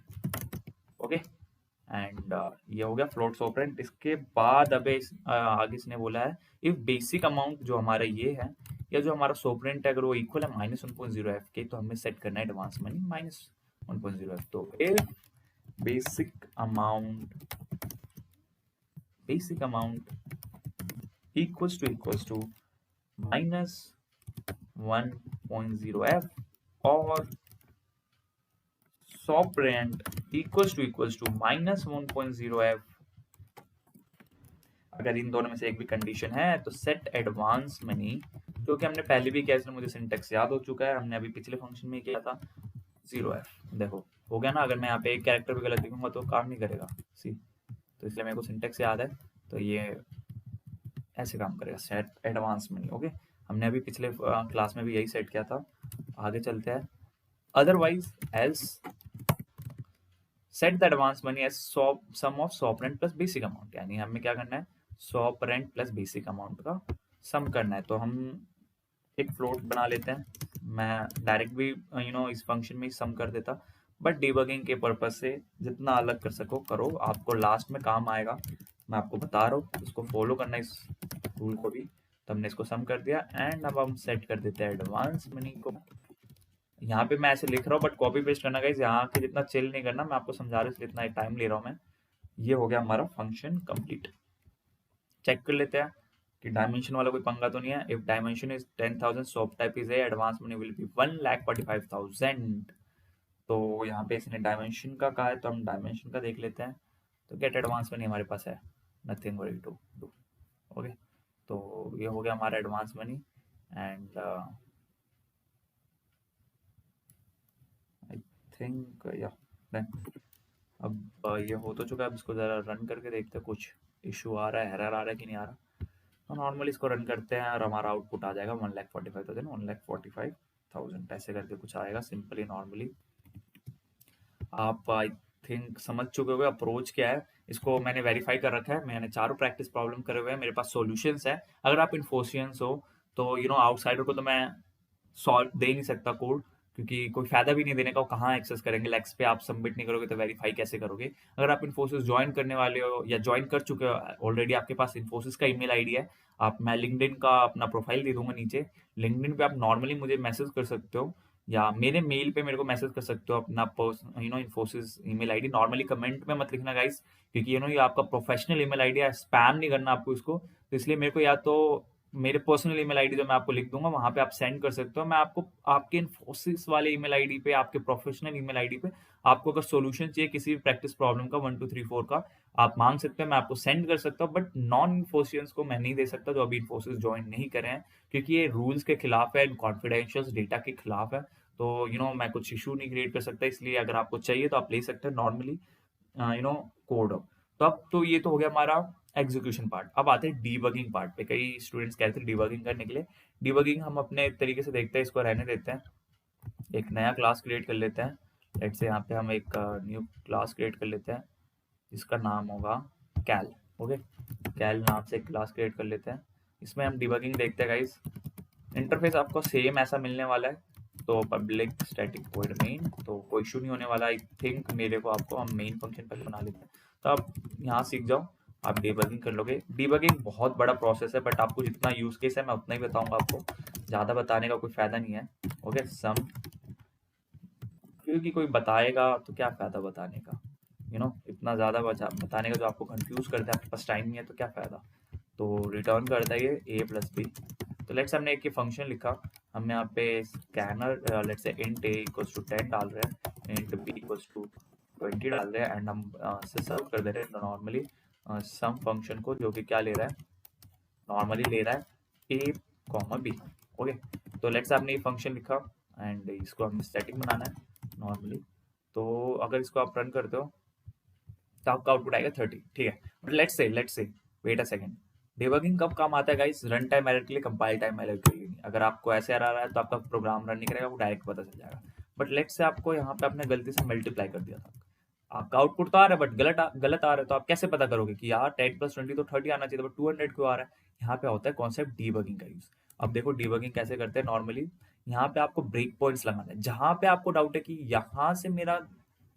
Okay, and ये हो गया फ्लोट शॉप रेंट। इसके बाद अब आगे इसने बोला है इफ बेसिक अमाउंट जो हमारा ये है या जो हमारा शॉप रेंट है अगर वो इक्वल है -1.0 एफ के, तो हमें सेट करना है एडवांस मनी -1.0 एफ। तो if basic amount equals to -1.0 f और shop rent equals to -1.0 f, अगर इन दोनों में से एक भी कंडीशन है तो सेट एडवांस मनी, क्योंकि हमने पहले भी किया, इसलिए मुझे सिंटेक्स याद हो चुका है, हमने अभी पिछले फंक्शन में किया था 0f। देखो हो गया ना, अगर मैं यहाँ पे एक कैरेक्टर भी गलत लिखूंगा तो काम नहीं करेगा सी, तो इसलिए मेरे को सिंटेक्स याद है, तो ये ऐसे काम करेगा, सेट एडवांस मनी। ओके, हमने अभी पिछले क्लास में भी यही सेट किया था। आगे चलते हैं, otherwise else set the advance money as sum of shop rent plus basic amount, यानी हमें क्या करना है, shop rent plus basic amount का सम करना है। तो हम एक फ्लोट बना लेते हैं, मैं डायरेक्ट भी इस फंक्शन में सम कर देता, बट डिबगिंग के पर्पज से जितना अलग कर सको करो, आपको लास्ट में काम आएगा, मैं आपको बता रहा हूँ, उसको फॉलो करना इस रूल को भी। तो हमने इसको सम कर दिया एंड अब हम सेट कर देते हैं एडवांस मनी को। यहाँ पे मैं ऐसे लिख रहा हूँ बट कॉपी पेस्ट करना गाइस, यहाँ के जितना चिल नहीं करना, मैं आपको समझा रहा हूँ इसलिए इतना टाइम ले रहा हूँ मैं। ये हो गया हमारा फंक्शन कंप्लीट। चेक कर लेते हैं कि डायमेंशन वाला कोई पंगा तो नहीं है। If dimension is 10,000 shop type is a advance money will be 1,45,000। तो यहाँ पे इसने डायमेंशन का कहा है तो हम डायमेंशन का देख लेते हैं। तो गेट एडवांस मनी हमारे पास है, nothing worry to do. Okay, तो ये हो गया हमारा advance money and I think yeah done. अब ये हो तो चुका है, अब इसको ज़रा रन करके देखते हैं कुछ इशू आ रहा है, एरर आ रहा है कि नहीं आ रहा। तो नॉर्मली इसको रन करते हैं और हमारा आउटपुट आ जाएगा 1,45,000 ऐसे करके कुछ आएगा सिंपली नॉर्मली। आप आई थिंक समझ चुके होंगे अप्रोच क्या है। इसको मैंने वेरीफाई कर रखा है, मैंने चारों प्रैक्टिस प्रॉब्लम करे हुए हैं, मेरे पास सॉल्यूशंस है। अगर आप इन्फोसियंस हो तो आउटसाइडर को तो मैं सॉल्व दे नहीं सकता कोड, क्योंकि कोई फायदा भी नहीं देने का, वो कहाँ एक्सेस करेंगे, लेक्स पे आप सबमिट नहीं करोगे तो वेरीफाई कैसे करोगे। अगर आप इन्फोसिस ज्वाइन करने वाले हो या ज्वाइन कर चुके हो ऑलरेडी, आपके पास इन्फोसिस का ईमेल आईडी है, मैं लिंक्डइन का अपना प्रोफाइल दे दूंगा नीचे, लिंक्डइन पे आप नॉर्मली मुझे मैसेज कर सकते हो या मेरे मेल पे मेरे को मैसेज कर सकते हो अपना Infosys email ID. Normally comment में मत लिखना गाइस, क्योंकि ये आपका प्रोफेशनल ईमेल आईडी है, स्पैम नहीं करना आपको इसको। तो इसलिए मेरे को या तो मेरे पर्सनल ईमेल आईडी जो मैं आपको लिख दूंगा वहां पे आप सेंड कर सकते हो, मैं आपको आपके इन्फोसिस वाले ईमेल आईडी पे, आपके प्रोफेशनल ईमेल आईडी पे आपको अगर सॉल्यूशन चाहिए किसी भी प्रैक्टिस प्रॉब्लम का 1 2 3 4 का, आप मांग सकते हो, मैं आपको सेंड कर सकता हूँ। बट नॉन इन्फोसियंस को मैं नहीं दे सकता जो अभी इन्फोसिस ज्वाइन नहीं करे हैं, क्योंकि ये रूल्स के खिलाफ है, कॉन्फिडेंशियल डेटा के खिलाफ है। तो मैं कुछ इशू नहीं क्रिएट कर सकता, इसलिए अगर आपको चाहिए तो आप ले सकते हैं नॉर्मली कोड। तो अब तो ये तो हो गया हमारा एग्जीक्यूशन पार्ट। अब आते हैं डीबगिंग पार्ट पे। कई स्टूडेंट्स कहते हैं डीबगिंग करने के लिए, डीबगिंग हम अपने तरीके से देखते हैं, इसको रहने देते हैं, एक नया क्लास क्रिएट कर लेते हैं। लेट्स से यहाँ पे हम एक न्यू क्लास क्रिएट कर लेते हैं जिसका नाम होगा कैल। ओके, कैल नाम से एक क्लास क्रिएट कर लेते हैं, इसमें हम डीबगिंग देखते हैं गाइस। इंटरफेस आपको सेम ऐसा मिलने वाला है, तो पब्लिक स्टैटिक वॉइड मेन, तो कोई इशू नहीं होने वाला। आई थिंक मेरे को आपको हम मेन फंक्शन पहले बना लेते हैं, तो आप यहाँ सीख जाओ, आप डीबगिंग कर लोगे। डीबगिंग बहुत बड़ा प्रोसेस है, बट आपको जितना यूज केस है मैं उतना ही बताऊंगा, आपको ज़्यादा बताने का कोई फायदा नहीं है। ओके, सम क्योंकि कोई बताएगा तो क्या फायदा बताने का, इतना ज़्यादा बताने का जो आपको कंफ्यूज करता है, आपके पास टाइम नहीं है तो क्या फ़ायदा। तो रिटर्न करता है ये a + b। तो लेट्स हमने एक फंक्शन लिखा, हमने यहाँ पे scanner let's say int a = 10 डाल रहे हैं, int b = 20 डाल रहे हैं, एंड हम से सर्व कर दे रहे हैं नॉर्मली सम फंक्शन को, जो कि क्या ले रहा है, नॉर्मली ले रहा है a, b। ओके, तो लेट्स आपने ये फंक्शन लिखा एंड इसको हमें स्टैटिक बनाना है नॉर्मली। तो अगर इसको आप रन करते हो तो आपका आउटपुट आएगा 30, ठीक है। But let's say wait a second, debugging कब काम आता है गाइस, रन टाइम एरर के लिए, कंपाइल टाइम एरर के लिए नहीं। अगर आपको ऐसे एरर आ रहा है तो आपका प्रोग्राम रन नहीं करेगा, वो डायरेक्ट पता चल जाएगा। बट लेट्स से आपको यहाँ पे आपने गलती से मल्टीप्लाई कर दिया था, आपका आउटपुट तो आ रहा है बट गलत आ रहा है, तो आप कैसे पता करोगे कि यार 10 + 20 तो 30 आना चाहिए, बट 200 क्यों आ रहा है? यहाँ पे होता है कॉन्सेप्ट डीबगिंग का यूज। अब देखो डीबगिंग कैसे करते हैं नॉर्मली, यहाँ पे आपको ब्रेक पॉइंट्स लगाना है। जहां पे आपको डाउट है कि यहाँ से मेरा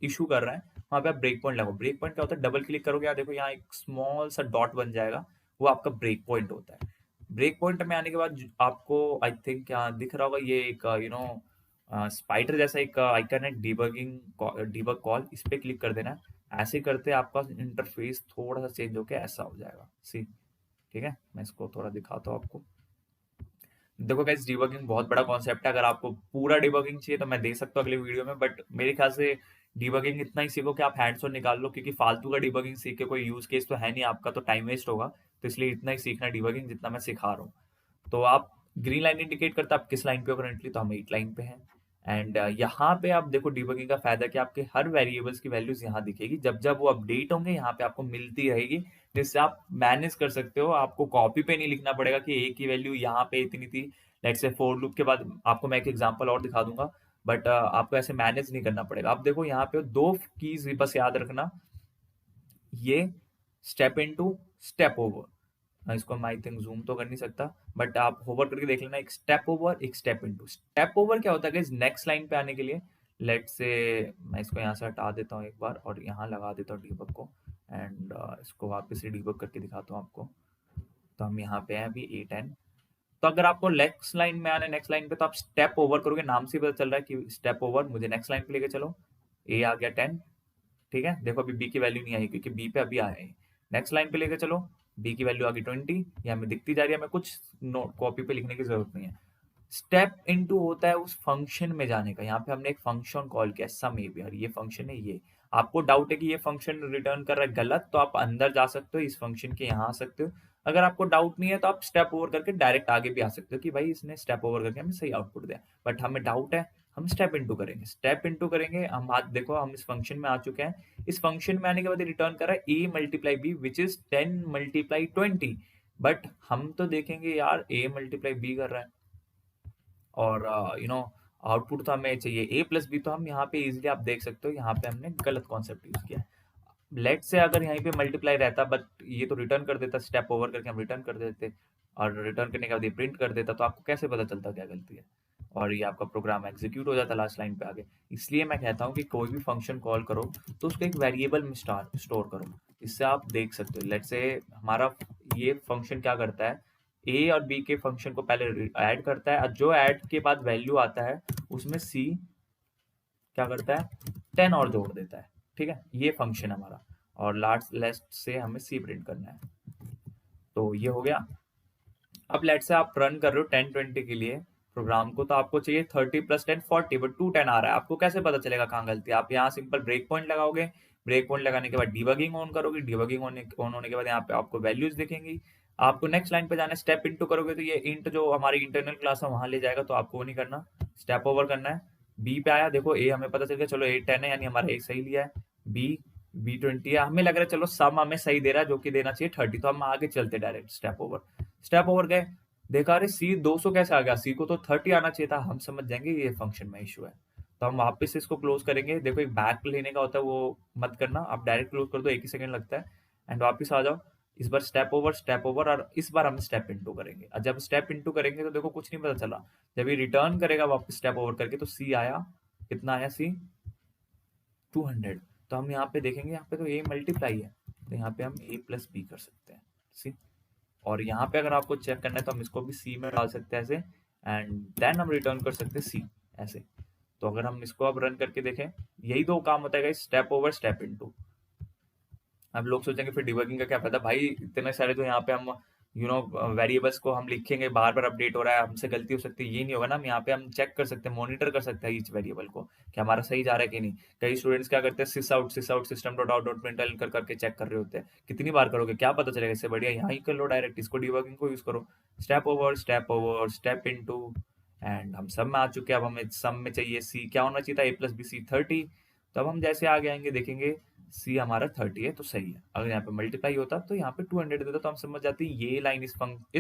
इशू कर रहा है, वहां पे आप ब्रेक पॉइंट लगाओ। ब्रेक पॉइंट क्या होता है, डबल क्लिक करोगे, यहाँ देखो यहाँ एक स्मॉल सा डॉट बन जाएगा, वो आपका ब्रेक पॉइंट होता है। ब्रेक पॉइंट में आने के बाद आपको आई थिंक यहाँ दिख रहा होगा ये एक स्पाइडर जैसा एक आइकन है, डीबग कॉल, इस पे क्लिक कर देना है। ऐसे करते आपका इंटरफेस थोड़ा सा चेंज होकर ऐसा हो जाएगा। सी, ठीक है, मैं इसको थोड़ा दिखाता हूँ आपको। देखो गाइस, डिबगिंग बहुत बड़ा कॉन्सेप्ट है। अगर आपको पूरा डिबगिंग चाहिए तो मैं दे सकता हूँ अगले वीडियो में, बट मेरे ख्याल से डिबगिंग इतना ही सीखो कि आप हैंड्स ऑन निकाल लो, क्योंकि फालतू का डिबगिंग सीख के कोई यूज केस तो है नहीं, आपका तो टाइम वेस्ट होगा। तो इसलिए इतना ही सीखना डिबगिंग जितना मैं सिखा रहा हूँ। तो आप ग्रीन लाइन इंडिकेट करता है आप किस लाइन पे हो करंटली, तो हम 8 लाइन पे हैं। एंड यहाँ पे आप देखो डिबगिंग का फायदा कि आपके हर वेरिएबल्स की वैल्यूज यहाँ दिखेगी, जब जब वो अपडेट होंगे यहाँ पे आपको मिलती रहेगी, जिससे आप मैनेज कर सकते हो। आपको कॉपी पे नहीं लिखना पड़ेगा कि ए की वैल्यू यहाँ पे इतनी थी, लेट्स से फॉर लूप के बाद आपको मैं एक एग्जांपल और दिखा दूंगा, बट आपको ऐसे मैनेज नहीं करना पड़ेगा। आप देखो यहाँ पे दो कीज बस याद रखना, ये स्टेप इनटू, स्टेप ओवर। इसको मैं आई थिंक जूम तो कर नहीं सकता, बट आप होवर करके देख लेना, एक स्टेप ओवर एक स्टेप इनटू। स्टेप ओवर क्या होता है, नेक्स्ट लाइन पे आने के लिए, लेट से मैं इसको यहाँ से हटा देता हूँ एक बार और यहाँ लगा देता हूँ डीबग को, एंड इसको वापस से डीबग करके दिखाता हूँ आपको। तो हम यहाँ पे हैं अभी A10। तो अगर आपको नेक्स्ट लाइन में आना है, नेक्स्ट लाइन पे, तो आप स्टेप ओवर करोगे, नाम से ही पता चल रहा है कि स्टेप ओवर, मुझे नेक्स्ट लाइन पे लेके चलो। ए आ गया 10, ठीक है, देखो अभी बी की वैल्यू नहीं आई क्योंकि बी पे अभी आया है। नेक्स्ट लाइन पे लेके चलो, बी की वैल्यू आ गई 20, ये हमें दिखती जा रही है, हमें कुछ नोट कॉपी पे लिखने की जरूरत नहीं है। स्टेप इनटू होता है उस फंक्शन में जाने का। यहाँ पे हमने एक फंक्शन कॉल किया सम ए बी, और ये फंक्शन है ये। आपको डाउट है कि ये फंक्शन रिटर्न कर रहा है गलत, तो आप अंदर जा सकते हो, इस फंक्शन के यहाँ आ सकते हो। अगर आपको डाउट नहीं है तो आप स्टेप ओवर करके डायरेक्ट आगे भी आ सकते हो कि भाई इसने स्टेप ओवर करके हमें सही आउटपुट दिया, बट हमें डाउट है, हम स्टेप इनटू करेंगे। स्टेप इनटू करेंगे हम, आज देखो हम इस फंक्शन में आ चुके हैं। इस फंक्शन में आने के बाद रिटर्न कर रहा है a multiply b which is 10 multiply 20, but हम तो देखेंगे यार a मल्टीप्लाई b कर रहा है, और आउटपुट तो हमें चाहिए a प्लस बी। तो हम यहाँ पे इजीली आप देख सकते हो यहाँ पे हमने गलत कॉन्सेप्ट यूज किया है। लेट से अगर यहीं पे मल्टीप्लाई रहता, बट ये तो रिटर्न कर देता, स्टेप ओवर करके हम रिटर्न कर देते, और रिटर्न करने के बाद ये प्रिंट कर देता, तो आपको कैसे पता चलता क्या गलती है, और ये आपका प्रोग्राम एग्जीक्यूट हो जाता लास्ट लाइन पे आगे। इसलिए मैं कहता हूँ कि कोई भी फंक्शन कॉल करो तो उसको एक वेरिएबल में स्टोर करो। इससे आप देख सकते हो, लेट से हमारा ये फंक्शन क्या करता है, ए और बी के फंक्शन को पहले ऐड करता है, और जो ऐड के बाद वैल्यू आता है उसमें सी क्या करता है, 10 और जोड़ देता है। ठीक है, ये फंक्शन हमारा, और लास्ट लेस्ट से हमें सी प्रिंट करना है। तो ये हो गया। अब लेट से आप रन कर रहे हो 10-20 के लिए प्रोग्राम को, तो आपको चाहिए 30 + 10 40, बट 210 आ रहा है। आपको कैसे पता चलेगा कहाँ गलती है? आप यहाँ सिंपल ब्रेक पॉइंट लगाओगे, ब्रेक पॉइंट लगाने के बाद डिबगिंग ऑन करोगे, डिबगिंग ऑन होने के बाद यहाँ पे आपको वैल्यूज दिखेंगी। आपको नेक्स्ट लाइन पे जाना है, स्टेप इनटू करोगे तो ये इंट जो हमारी इंटरनल क्लास है वहां ले जाएगा, तो आपको वो नहीं करना, स्टेप ओवर करना है। बी पे आया, देखो ए हमें पता चल गया, चलो A10 है यानी हमारा ए सही लिया है। बी 20 है, हमें लग रहा है चलो सम हमें सही दे रहा है जो कि देना चाहिए 30, तो हम आगे चलते डायरेक्ट स्टेप ओवर गए, देखा अरे सी 200 कैसे आ गया, सी को तो 30 आना चाहिए था। हम समझ जाएंगे ये फंक्शन में इशू है, तो हम वापस इसको क्लोज करेंगे। देखो एक बैक लेने का होता है, वो मत करना, आप डायरेक्ट क्लोज कर दो, 1 ही सेकंड लगता है, एंड वापस आ जाओ। इस बार स्टेप ओवर, और इस बार हम स्टेप इनटू करेंगे। और जब स्टेप इनटू करेंगे तो देखो कुछ नहीं पता चला, जब ये रिटर्न करेगा वापस स्टेप ओवर करके तो सी आया, कितना आया सी, 200। तो हम यहाँ पे देखेंगे, यहाँ पे तो ए मल्टीप्लाई है, तो यहाँ पे हम ए प्लस बी कर सकते हैं, सी। और यहाँ पे अगर आपको चेक करना है तो हम इसको भी सी में डाल सकते हैं ऐसे, एंड देन हम रिटर्न कर सकते हैं सी ऐसे। तो अगर हम इसको अब रन करके देखें, यही दो काम होता है, स्टेप ओवर स्टेप इनटू। अब लोग सोचेंगे फिर डिबगिंग का क्या फायदा भाई, इतने सारे जो यहाँ पे हम वेरिएबल्स को हम लिखेंगे, बार बार अपडेट हो रहा है, हमसे गलती हो सकती है, ये नहीं होगा ना। हम यहाँ पे हम चेक कर सकते हैं, मॉनिटर कर सकते हैं ईच वेरिएबल को कि हमारा सही जा रहा है कि नहीं। कई स्टूडेंट्स क्या करते हैं, sys out system dot out dot println कर करके चेक कर रहे होते हैं। कितनी बार करोगे, क्या पता चलेगा? इससे बढ़िया यहाँ ही कर लो डायरेक्ट, इसको डिबगिंग को यूज करो, step over step into. And हम सब में आ चुके हैं। अब हमें सम में चाहिए सी, क्या होना चाहिए था, ए प्लस बी सी 30। तो अब हम जैसे आगे आएंगे देखेंगे सी हमारा 30 है तो सही है। अगर यहाँ पे मल्टीप्लाई होता तो यहाँ पे 200 देता, तो हम समझ जाते हैं ये लाइन इस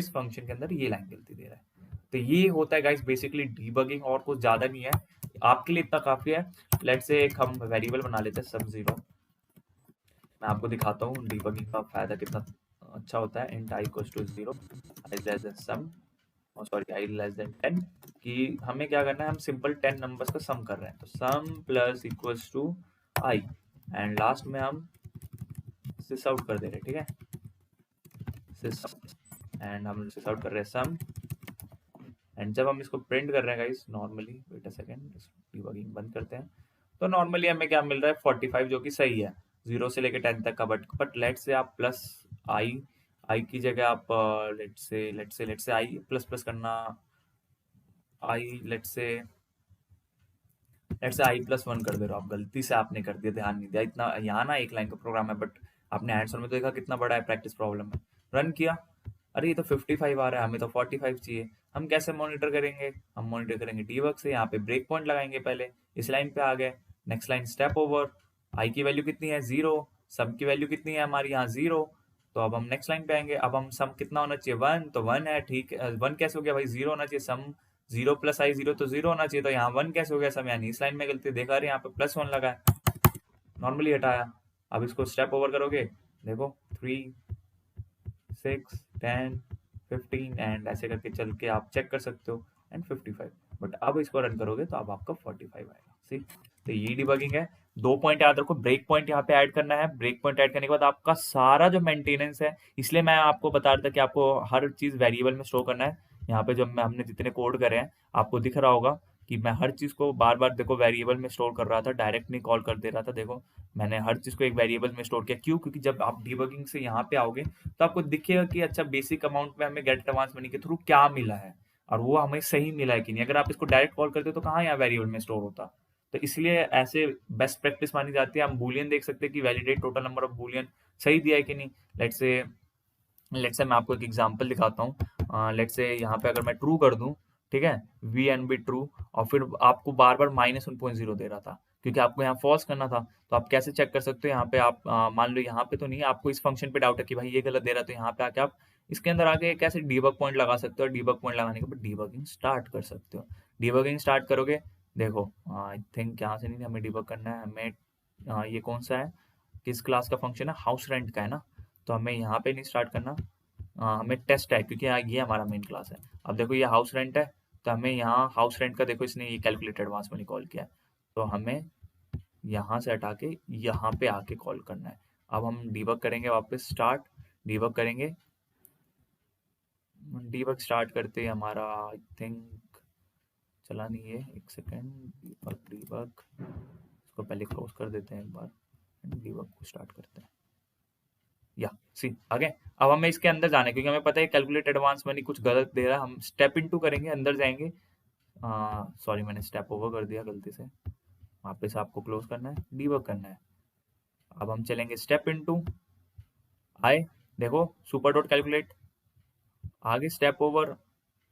फंक्शन के अंदर ये लाइन गलती दे रहा है। तो ये होता है गाइस बेसिकली डीबगिंग, और कुछ ज्यादा नहीं है, आपके लिए इतना काफी है। लेट्स से एक हम वेरिएबल बना लेते हैं sub0, मैं आपको दिखाता हूँ डीबगिंग का फायदा कितना अच्छा होता है। Int I equals to 0, I less than sum, sorry I less than 10, कि हमें क्या करना है, हम सिंपल 10 नंबर्स का सम कर रहे हैं, तो sum plus equals to I, and last में हम सिस आउट कर दे रहे हैं, ठीक है, सिस, एंड हम सिस आउट कर रहे हैं सम, एंड जब हम इसको प्रिंट कर रहे हैं guys normally, wait a second, debugging बंद करते हैं, तो नॉर्मली हमें क्या मिल रहा है 45, जो कि सही है 0 से लेके 10 तक का, बट लेट से आप प्लस आई, आई की जगह आप लेट से आई प्लस प्लस करना, आई लेट से आई प्लस 1 कर दे रहे हो आप, गलती से आपने कर दिया, ध्यान नहीं दिया इतना, यहाँ ना एक लाइन का प्रोग्राम है, बट आपने आंसर में तो देखा कितना बड़ा है, प्रैक्टिस प्रॉब्लम है, रन किया, अरे ये तो 55 आ रहा है, हमें तो 45 चाहिए, हम कैसे मॉनिटर करेंगे, हम मॉनिटर करेंगे डीबग से, यहाँ पे ब्रेक पॉइंट लगाएंगे, पहले इस लाइन पे आ गए, नेक्स्ट लाइन स्टेप ओवर, आई की वैल्यू कितनी है 0, सम की वैल्यू कितनी है हमारी यहाँ 0, तो अब हम नेक्स्ट लाइन पे आएंगे, अब हम सम कितना होना चाहिए 1, तो 1 है, ठीक है 1 कैसे हो गया भाई, 0 होना चाहिए, सम 0 प्लस आई 0, तो 0 होना चाहिए, तो यहाँ 1 कैसे हो गया सम, यानी इस लाइन में गलती, देखा रहे यहाँ पे प्लस 1 लगा है, नॉर्मली हटाया, अब इसको स्टेप ओवर करोगे, देखो 3 6 10 15 एंड ऐसे करके चल के आप चेक कर सकते हो, एंड 55, बट अब इसको रन करोगे तो अब आपका 45 आएगा, सी, तो ये डिबगिंग है। 2 पॉइंट याद रखो, ब्रेक पॉइंट यहाँ पे ऐड करना है, ब्रेक पॉइंट ऐड करने के बाद आपका सारा जो मेंटेनेंस है, इसलिए मैं आपको बता रहा था कि आपको हर चीज वेरिएबल में स्टोर करना है, यहाँ पे जब हमने जितने कोड करे हैं आपको दिख रहा होगा कि मैं हर चीज को बार बार देखो वेरिएबल में स्टोर कर रहा था, डायरेक्ट नहीं कॉल कर दे रहा था, देखो मैंने हर चीज को एक वेरिएबल में स्टोर किया, क्यों, क्योंकि जब आप डिबगिंग से यहाँ पे आओगे तो आपको दिखेगा कि अच्छा बेसिक अमाउंट में हमें गेट एडवांस मनी के थ्रू क्या मिला है, और वो हमें सही मिला है कि नहीं, अगर आप इसको डायरेक्ट कॉल करते हो तो कहाँ यहाँ वेरिएबल में स्टोर होता, तो इसलिए ऐसे बेस्ट प्रैक्टिस मानी जाती है। हम बूलियन देख सकते हैं कि validate total number of Boolean सही दिया है कि नहीं, लेट्स से मैं आपको एक एग्जांपल दिखाता हूँ, लेट्स से यहाँ पे अगर मैं ट्रू कर दूं, ठीक है, वी एन बी ट्रू, और फिर आपको बार बार -1.0 दे रहा था, क्योंकि आपको यहाँ फॉल्स करना था, तो आप कैसे चेक कर सकते हो, यहाँ पे आप मान लो यहाँ पे तो नहीं, आपको इस फंक्शन पे डाउट है कि भाई ये गलत दे रहा है, तो यहाँ पे आके आप इसके अंदर आके कैसे डीबग पॉइंट लगा सकते हो, डीबग पॉइंट लगाने के बाद डीबगिंग स्टार्ट कर सकते हो, डीबगिंग स्टार्ट करोगे, देखो आई थिंक यहाँ से नहीं हमें डीबग करना है, हमें ये कौन सा है, किस क्लास का फंक्शन है, हाउस रेंट का है ना, तो हमें यहाँ पे नहीं स्टार्ट करना, हमें टेस्ट है, क्योंकि ये हमारा मेन क्लास है, अब देखो ये हाउस रेंट है, तो हमें यहाँ हाउस रेंट का देखो इसने ये कैलकुलेट एडवांस मनी कॉल किया है, तो हमें यहाँ से हटा के यहाँ पे आके कॉल करना है, अब हम डीबग करेंगे, वापस स्टार्ट, डीबग करेंगे, डीबग स्टार्ट करते ही हमारा आई थिंक चला नहीं है, एक सेकेंड, डीबग डीबग, इसको पहले क्लोज कर देते हैं एक बार, डीबग को स्टार्ट करते हैं, या सी आगे, अब हमें इसके अंदर जाना है, क्योंकि हमें पता है कैलकुलेट एडवांस मनी कुछ गलत दे रहा है, हम स्टेप इनटू करेंगे, अंदर जाएंगे, सॉरी मैंने स्टेप ओवर कर दिया गलती से, वापस आपको क्लोज करना है, डीबग करना है, अब हम चलेंगे स्टेप इनटू, आए, देखो सुपर डॉट कैलकुलेट, आगे step over,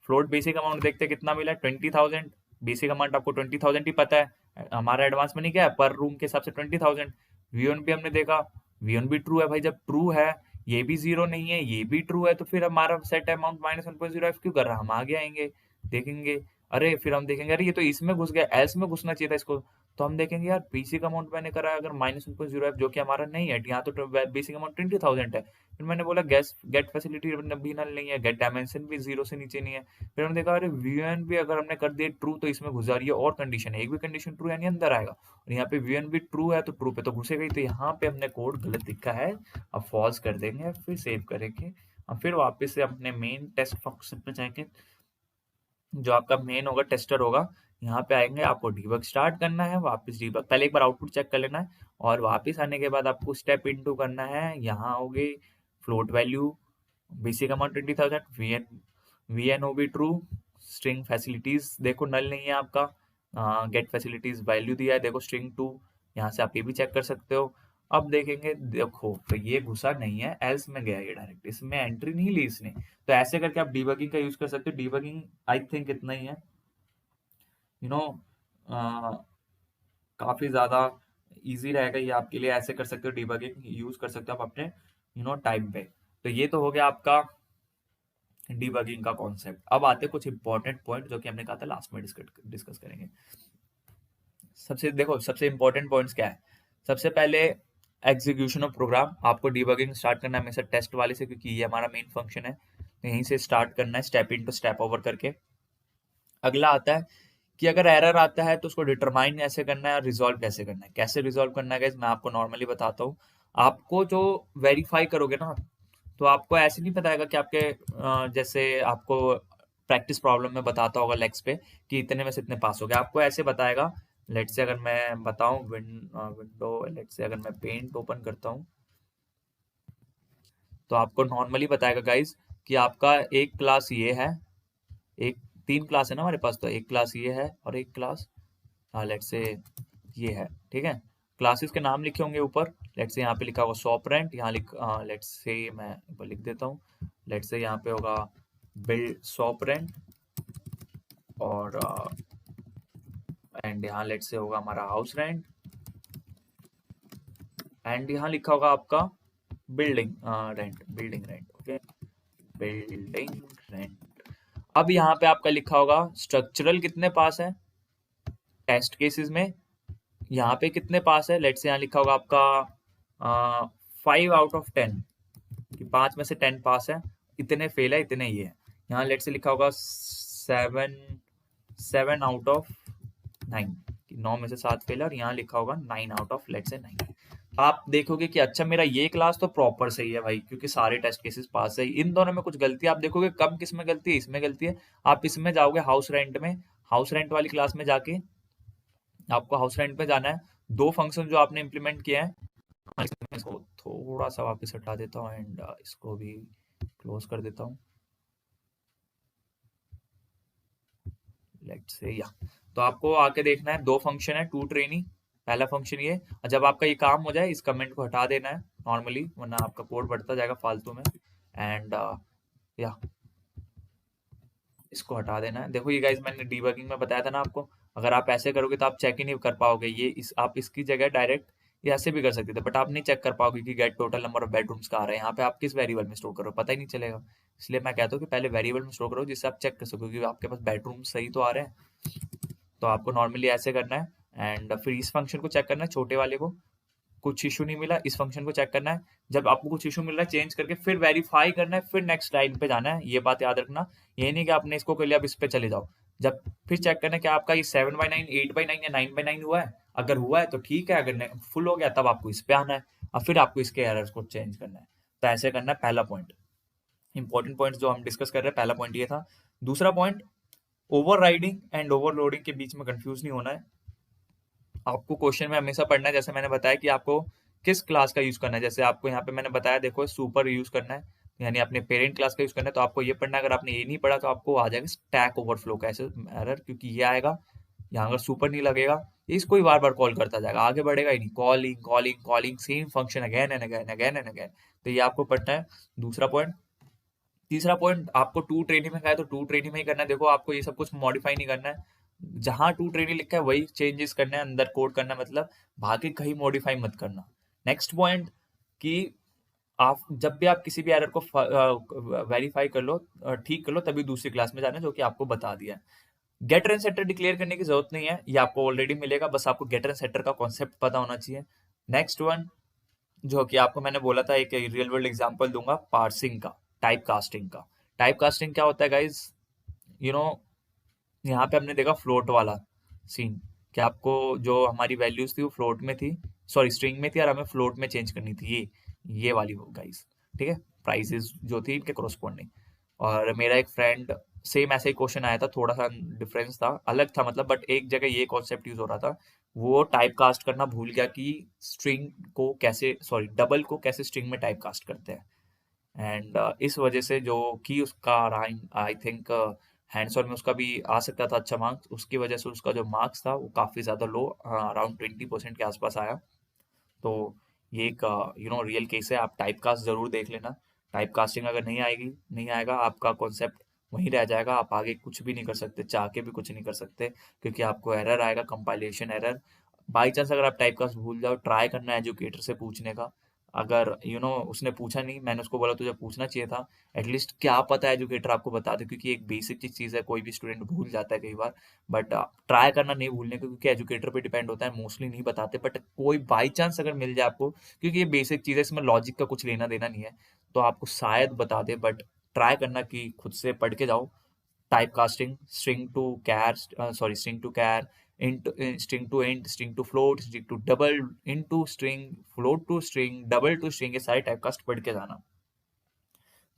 float basic amount देखते हैं कितना मिला है 20,000, बेसिक अमाउंट आपको 20,000 ही पता है, हमारा एडवांस मनी क्या है पर रूम के हिसाब से 20,000, वी1 भी हमने देखा, वी1 भी ट्रू है भाई, जब ट्रू है ये भी 0 नहीं है ये भी ट्रू है, तो फिर हमारा सेट अमाउंट -1.0 क्यों कर रहा है, हम आगे आएंगे देखेंगे, अरे फिर हम देखेंगे अरे ये तो इसमें घुस गया, एल्स में घुसना चाहिए था इसको, तो हम देखेंगे यार बेसिक अमाउंट मैंने करा है अगर -1.0 जो कि हमारा नहीं है, यहाँ तो बेसिक अमाउंट 20,000 है, फिर मैंने बोला गैस गेट फैसिलिटी भी नल नहीं है, गेट डायमेंशन भी 0 से नीचे नहीं है, फिर हमने देखा अरे वीएन भी अगर हमने कर दिया ट्रू तो इसमें घुस जा रही है, और कंडीशन है एक भी कंडीशन ट्रू यानी अंदर आएगा, और यहाँ पे वीएन भी ट्रू है तो ट्रू पे तो घुसेगा ही, तो यहाँ पे हमने कोड गलत लिखा है, अब फॉल्स कर देंगे, फिर सेव करेंगे, और फिर वापस से अपने मेन टेस्ट फंक्शन पे जाएंगे, जो आपका मेन होगा टेस्टर होगा, यहाँ पे आएंगे, आपको डीबग स्टार्ट करना है, वापस डीबग पहले एक बार आउटपुट चेक कर लेना है, और वापस आने के बाद आपको स्टेप इनटू करना है, यहाँ होगी फ्लोट वैल्यू, बेसिक अमाउंट 20,000, वीएन हो भी ट्रू, स्ट्रिंग फैसिलिटीज देखो नल नहीं है आपका, गेट फैसिलिटीज वैल्यू दिया है देखो स्ट्रिंग 2, यहाँ से आप ये भी चेक कर सकते हो, अब देखेंगे देखो तो ये घुसा नहीं है, एल्स में गया ये डायरेक्ट, इसमें एंट्री नहीं ली इसने, तो ऐसे करके आप डीबगिंग का यूज कर सकते हो, डीबगिंग आई थिंक इतना ही है, यू नो काफी ज्यादा इजी रहेगा ये आपके लिए, ऐसे कर सकते हो डीबगिंग यूज कर सकते हो आप अपने टाइम पे, तो ये तो हो गया आपका डीबगिंग का कॉन्सेप्ट। अब आते हैं कुछ इंपॉर्टेंट पॉइंट जो कि हमने कहा था लास्ट में डिस्कस करेंगे। सबसे इंपॉर्टेंट पॉइंट्स क्या है, सबसे पहले एग्जीक्यूशन ऑफ प्रोग्राम, आपको डिबगिंग स्टार्ट करना है हमेशा टेस्ट वाले से, क्योंकि ये हमारा मेन फंक्शन है, तो यहीं से स्टार्ट करना है step into step over करके। अगला आता है कि अगर एरर आता है तो उसको डिटरमाइन कैसे करना है और रिजॉल्व कैसे करना है। कैसे रिजॉल्व करना है गाइस, मैं आपको नॉर्मली बताता हूँ। आपको जो वेरीफाई करोगे ना, तो आपको ऐसे नहीं बताएगा कि आपके जैसे आपको प्रैक्टिस प्रॉब्लम में बताता होगा लेक्स पे कि इतने में से इतने पास हो गए, आपको ऐसे बताएगा। लेट्स से अगर मैं बताऊं विंडो, लेट्स से अगर मैं पेंट ओपन करता हूं, तो आपको नॉर्मली बताएगा गाइस कि आपका एक क्लास ये है, एक 3 क्लास है ना हमारे पास, तो एक क्लास ये है और एक क्लास लेट्स से ये है, ठीक है। क्लासेस के नाम लिखे होंगे ऊपर, लेट्स से यहाँ पे लिखा होगा शॉप रेंट, यहाँ लेट्स से मैं ऊपर लिख देता हूँ, लेट्स से यहाँ पे होगा बिल्ड शॉप रेंट, और एंड यहाँ लेट्स से होगा हमारा हाउस रेंट, एंड यहाँ लिखा होगा आपका building rent, building rent, okay, building rent. अब यहाँ पे आपका लिखा होगा स्ट्रक्चरल कितने पास है टेस्ट केसेस में, यहाँ पे कितने पास है, लेट्स से यहाँ लिखा होगा आपका 5 आउट ऑफ 10, कि 5 में से 10 पास है, इतने फेल है, इतने ये है। यहाँ लेट्स से लिखा होगा 7 आउट ऑफ 9, कि 9 में से 7 फेल है, और यहाँ लिखा होगा 9 आउट ऑफ लेट्स से 9। आप देखोगे कि अच्छा मेरा ये क्लास तो प्रॉपर सही है भाई, क्योंकि सारे टेस्ट केसेस पास है। इन दोनों में कुछ गलती है, आप देखोगे कम किस में गलती है, इसमें गलती है। आप इसमें जाओगे हाउस रेंट में, हाउस रेंट वाली क्लास में जाके आपको हाउस रेंट पे जाना है। 2 फंक्शन जो आपने इम्प्लीमेंट किए हैं, इसको थोड़ा सा वापस हटा देता हूँ एंड इसको भी क्लोज कर देता हूँ, लेट्स से या। तो आपको आके देखना है 2 फंक्शन है, टू ट्रेनी, पहला फंक्शन ये, और जब आपका ये काम हो जाए इस कमेंट को हटा देना है नॉर्मली, वरना आपका कोड बढ़ता जाएगा फालतू में, एंड या इसको हटा देना है। देखो ये गाइस मैंने डीबगिंग में बताया था ना आपको, अगर आप ऐसे करोगे तो आप चेक ही नहीं कर पाओगे। ये आप इसकी जगह डायरेक्ट ये ऐसे भी कर सकते थे, बट आप नहीं चेक कर पाओगे कि get total number of bedrooms का आ रहा है। यहाँ पे आप किस वेरिएबल में स्टोर करो पता ही नहीं चलेगा। इसलिए मैं कहता हूँ कि पहले वेरिएबल में स्टोर करो, जिससे आप चेक कर सको कि आपके पास बेडरूम सही तो आ रहे हैं। तो आपको नॉर्मली ऐसे करना है, एंड फिर इस फंक्शन को चेक करना है, छोटे वाले को। कुछ इशू नहीं मिला, इस फंक्शन को चेक करना है। जब आपको कुछ इशू मिल रहा है चेंज करके फिर वेरीफाई करना है, फिर नेक्स्ट लाइन पे जाना है। ये बात याद रखना, ये नहीं कि आपने इसको कर लिया अब इस पे चले जाओ। जब फिर चेक करना है कि आपका ये 7/9, 8/9 या 9/9 हुआ है। अगर हुआ है तो ठीक है, अगर फुल हो गया तब आपको इस पे आना है, और फिर आपको इसके एरर्स को चेंज करना है। तो ऐसे करना है। पहला पॉइंट, इंपॉर्टेंट पॉइंट जो हम डिस्कस कर रहे हैं, पहला पॉइंट ये था। दूसरा point, over riding and overloading के बीच में कंफ्यूज नहीं होना है। आपको क्वेश्चन में हमेशा पढ़ना है, जैसे मैंने बताया कि आपको किस क्लास का यूज करना है। जैसे आपको यहाँ पे मैंने बताया, देखो सुपर यूज करना है, यानी अपने पेरेंट क्लास का यूज करना है, तो आपको ये पढ़ना है। अगर आपने ये नहीं पढ़ा तो आपको आ जाएगा स्टैक ओवरफ्लो का ऐसे एरर, क्योंकि ये आएगा यहाँ, अगर सुपर नहीं लगेगा ये इसको ही बार बार कॉल करता जाएगा, आगे बढ़ेगा ही नहीं, calling calling calling, same function again and again again and again. तो ये आपको पढ़ना है, दूसरा पॉइंट। तीसरा पॉइंट, आपको टू ट्रेनिंग में कहा है तो टू ट्रेनिंग में ही करना है। देखो आपको ये सब कुछ मॉडिफाई नहीं करना है, जहां टू ट्रेनिंग लिखा है वही चेंजेस करना है, अंदर कोड करना है, मतलब बाकी कहीं मॉडिफाई मत करना। नेक्स्ट पॉइंट, कि आप जब भी आप किसी भी एरर को वेरीफाई कर लो, ठीक कर लो, तभी दूसरी क्लास में जाना है, जो कि आपको बता दिया है। गेटर एंड सेटर डिक्लेयर करने की जरूरत नहीं है, ये आपको ऑलरेडी मिलेगा, बस आपको गेटर एंड सेटर का कॉन्सेप्ट पता होना चाहिए। नेक्स्ट वन, जो कि आपको मैंने बोला था, एक रियल वर्ल्ड एग्जांपल दूंगा पार्सिंग का, टाइप कास्टिंग का। टाइप कास्टिंग क्या होता है गाइज, यू नो यहाँ पे हमने देखा फ्लोट वाला सीन, कि आपको जो हमारी वैल्यूज थी वो फ्लोट में थी, सॉरी स्ट्रिंग में थी, और हमें फ्लोट में चेंज करनी थी, ये वाली गाइज, ठीक है, प्राइसेस जो थी इनके कोरस्पॉन्डिंग। और मेरा एक फ्रेंड, सेम ऐसा ही क्वेश्चन आया था, थोड़ा सा डिफरेंस था, अलग था मतलब, बट एक जगह ये कॉन्सेप्ट यूज हो रहा था। वो टाइप कास्ट करना भूल गया कि स्ट्रिंग को कैसे, सॉरी डबल को कैसे स्ट्रिंग में टाइप कास्ट करते हैं। एंड इस वजह से जो कि उसका आई थिंक हैंड्स ऑन में उसका भी आ सकता था अच्छा मार्क्स, उसकी वजह से उसका जो मार्क्स था वो काफ़ी ज़्यादा लो, अराउंड 20% के आसपास आया। तो ये एक रियल केस है। आप टाइप कास्ट ज़रूर देख लेना। टाइप कास्टिंग अगर नहीं आएगा, आपका कॉन्सेप्ट वहीं रह जाएगा, आप आगे कुछ भी नहीं कर सकते, चाह के भी कुछ नहीं कर सकते, क्योंकि आपको एरर आएगा, कंपाइलेशन एरर। बाई चांस अगर आप टाइप कास्ट भूल जाओ, ट्राई करना एजुकेटर से पूछने का, अगर उसने पूछा नहीं, मैंने उसको बोला तुझे पूछना चाहिए था, एटलीस्ट क्या पता एजुकेटर आपको बता दे, क्योंकि एक बेसिक चीज़ है, कोई भी स्टूडेंट भूल जाता है कई बार, बट ट्राई करना नहीं भूलने को, क्योंकि एजुकेटर पे डिपेंड होता है, मोस्टली नहीं बताते, बट कोई बाई चांस अगर मिल जाए आपको, क्योंकि ये बेसिक चीज़ है, इसमें लॉजिक का कुछ लेना देना नहीं है, तो आपको शायद बता दे, बट ट्राई करना कि खुद से पढ़ के जाओ। Type casting, string to char, sorry, string to char, string to int, string to float, string to double, into string, float to string, double to string, ये सारे टाइप कास्ट पढ़ के जाना।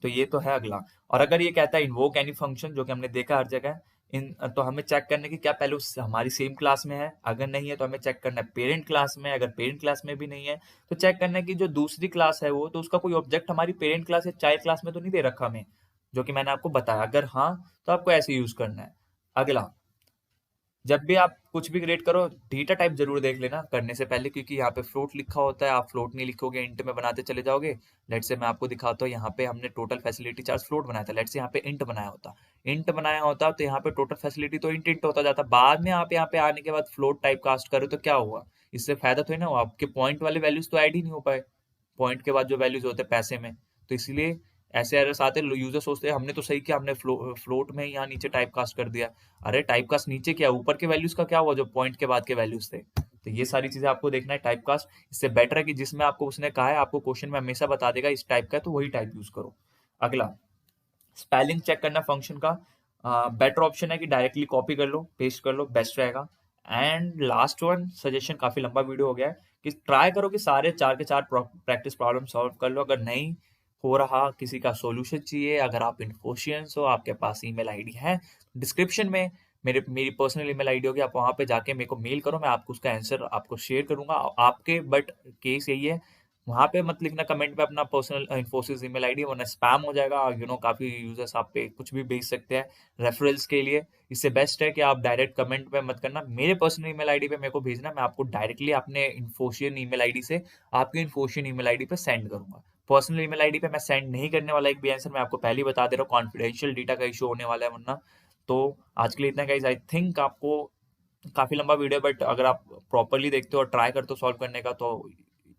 तो ये तो है अगला। और अगर ये कहता है इन्वोक एनी फंक्शन, जो कि हमने देखा हर जगह, इन तो हमें चेक करने की क्या पहले उस हमारी सेम क्लास में है, अगर नहीं है तो हमें चेक करना है पेरेंट क्लास में, अगर पेरेंट क्लास में भी नहीं है तो चेक करना है कि जो दूसरी क्लास है वो, तो उसका कोई ऑब्जेक्ट हमारी पेरेंट क्लास या चाइल्ड क्लास में तो नहीं दे रखा हमें, जो कि मैंने आपको बताया, अगर हाँ तो आपको ऐसे यूज करना है। अगला, जब भी आप कुछ भी क्रिएट करो, डेटा टाइप जरूर देख लेना करने से पहले, क्योंकि यहाँ पे फ्लोट लिखा होता है, आप फ्लोट नहीं लिखोगे, इंट में बनाते चले जाओगे। लेट से मैं आपको दिखाता हूँ, यहाँ पे हमने टोटल फैसिलिटी चार्ज फ्लोट बनाया था, लेट से यहाँ पे इंट बनाया होता, तो यहाँ पे टोटल फैसिलिटी तो इंट इंट होता जाता, बाद में आप यहाँ पे आने के बाद फ्लोट टाइप कास्ट करो तो क्या हुआ, इससे फायदा तो है ना, आपके पॉइंट वाले वैल्यूज तो ऐड ही नहीं हो पाए, पॉइंट के बाद जो वैल्यूज होते हैं पैसे में, तो इसलिए ऐसे एरर्स आते हैं। यूजर सोचते हैं हमने तो सही किया, हमने फ्लोट में यहाँ नीचे टाइप कास्ट कर दिया, अरे टाइप कास्ट नीचे क्या, ऊपर के वैल्यूज का क्या हुआ जो पॉइंट के बाद के वैल्यूज थे। तो ये सारी चीजें आपको देखना है टाइप कास्ट। इससे बेटर है कि जिसमें आपको उसने कहा है, आपको क्वेश्चन में हमेशा बता देगा इस टाइप का है, तो वही टाइप यूज करो। अगला, स्पेलिंग चेक करना फंक्शन का, बेटर ऑप्शन है कि डायरेक्टली कॉपी कर लो, पेस्ट कर लो, बेस्ट रहेगा। एंड लास्ट वन सजेशन, काफी लंबा वीडियो हो गया है, कि ट्राई करो कि सारे चार के चार प्रैक्टिस प्रॉब्लम सॉल्व कर लो, अगर नहीं हो रहा, किसी का सॉल्यूशन चाहिए, अगर आप इन्फोशियंस हो, आपके पास ईमेल आईडी है, डिस्क्रिप्शन में मेरी पर्सनल ईमेल आईडी होगी, आप वहां पे जाके मेरे को मेल करो, मैं आपको उसका आंसर आपको शेयर करूंगा आपके, बट केस यही है, वहां पे मत लिखना कमेंट में अपना पर्सनल इन्फोसिस ईमेल आईडी, वरना स्पैम हो जाएगा, काफी यूजर्स आप पे कुछ भी भेज सकते हैं रेफरल्स के लिए। इससे बेस्ट है कि आप डायरेक्ट कमेंट पे मत करना, मेरे पर्सनल ईमेल आईडी पे मेरे को भेजना, मैं आपको डायरेक्टली अपने इन्फोशियन ईमेल आईडी से आपकी इन्फोशियन ईमेल आईडी पे सेंड करूंगा। पर्सनल ईमेल आईडी पे मैं सेंड नहीं करने वाला एक भी आंसर, मैं आपको पहले ही बता दे रहा हूँ, कॉन्फिडेंशियल डेटा का इशू होने वाला है वरना। तो आज के लिए इतना गाइस, आई थिंक आपको काफी लंबा वीडियो, बट अगर आप प्रॉपरली देखते हो और ट्राई करते हो सॉल्व करने का, तो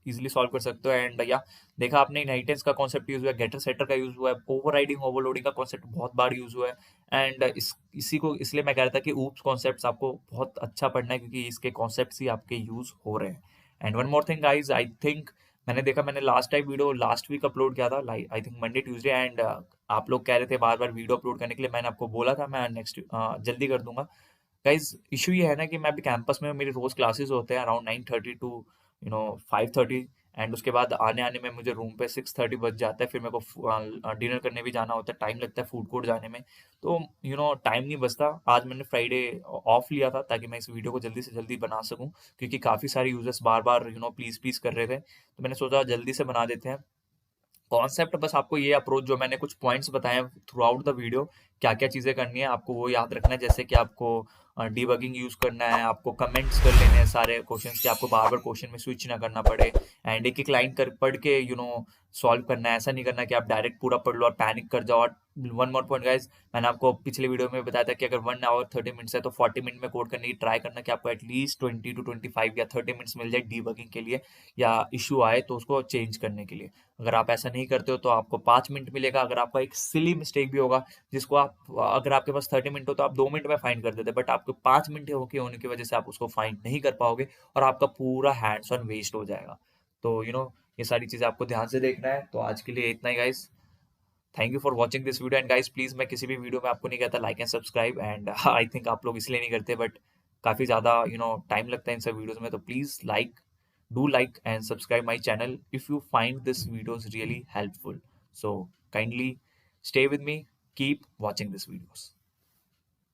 इजीली सॉल्व कर सकते हो। एंड या देखा आपने, इनहेरिटेंस का कॉन्सेप्ट यूज हुआ है, गेटर सेटर का यूज हुआ है, ओवरराइडिंग ओवरलोडिंग का कॉन्सेप्ट बहुत बार यूज हुआ है। एंड इसी को इसलिए मैं कह रहा था कि ऊप्स कॉन्सेप्ट्स आपको बहुत अच्छा पढ़ना है, क्योंकि इसके कॉन्सेप्ट्स ही आपके यूज हो रहे हैं। And one more thing guys, I think मैंने देखा, मैंने last time video last week upload किया था, I think Monday Tuesday, and आप लोग कह रहे थे बार बार वीडियो अपलोड करने के लिए, मैंने आपको बोला था मैं नेक्स्ट जल्दी कर दूंगा। गाइज इशू ये है ना कि मैं अभी कैंपस में हूँ, मेरी रोज क्लासेस होते हैं अराउंड 9:30 टू 5:30, एंड उसके बाद आने आने में मुझे रूम पे 6:30 बज जाता है, फिर मेरे को डिनर करने भी जाना होता है, टाइम लगता है फूड कोर्ट जाने में, तो टाइम नहीं बचता। आज मैंने फ्राइडे ऑफ लिया था ताकि मैं इस वीडियो को जल्दी से जल्दी बना सकूं, क्योंकि काफ़ी सारे users bar bar please please कर रहे थे, तो मैंने सोचा जल्दी से बना देते हैं। कॉन्सेप्ट बस आपको ये अप्रोच, जो मैंने कुछ पॉइंट्स बताए थ्रू आउट द वीडियो, क्या क्या चीज़ें करनी है आपको वो याद रखना है, जैसे कि आपको डिबगिंग यूज करना है, आपको कमेंट्स कर लेने हैं सारे क्वेश्चंस के, आपको बार बार क्वेश्चन में स्विच ना करना पड़े, एंड एक एक लाइन कर पढ़ के सॉल्व करना है, ऐसा नहीं करना कि आप डायरेक्ट पूरा पढ़ लो और पैनिक कर जाओ। और वन मोर पॉइंट गाइज, मैंने आपको पिछले वीडियो में बताया था कि अगर 1 आवर 30 मिनट्स है तो 40 मिनट में कोड करने की ट्राई करना, कि आपको एटलीस्ट 20 to 25 या 30 मिनट्स मिल जाए डीबगिंग के लिए, या इशू आए तो उसको चेंज करने के लिए। अगर आप ऐसा नहीं करते हो तो आपको 5 मिनट मिलेगा, अगर आपका एक सिली मिस्टेक भी होगा, जिसको आप, अगर आपके पास 30 मिनट हो तो आप 2 मिनट में फाइंड कर देते, बट आपको 5 मिनट होने की वजह से आप उसको फाइंड नहीं कर पाओगे, और आपका पूरा हैंड्स ऑन वेस्ट हो जाएगा। तो ये सारी चीजें आपको ध्यान से देखना है। तो आज के लिए इतना ही guys, thank you for watching this video, and guys please, मैं किसी भी वीडियो में आपको नहीं कहता like and subscribe, and I think आप लोग इसलिए नहीं करते, बट काफी ज्यादा टाइम लगता है इन सब वीडियोस में, तो please do like and subscribe my channel if you find this videos really helpful. So kindly stay with me, keep watching these videos.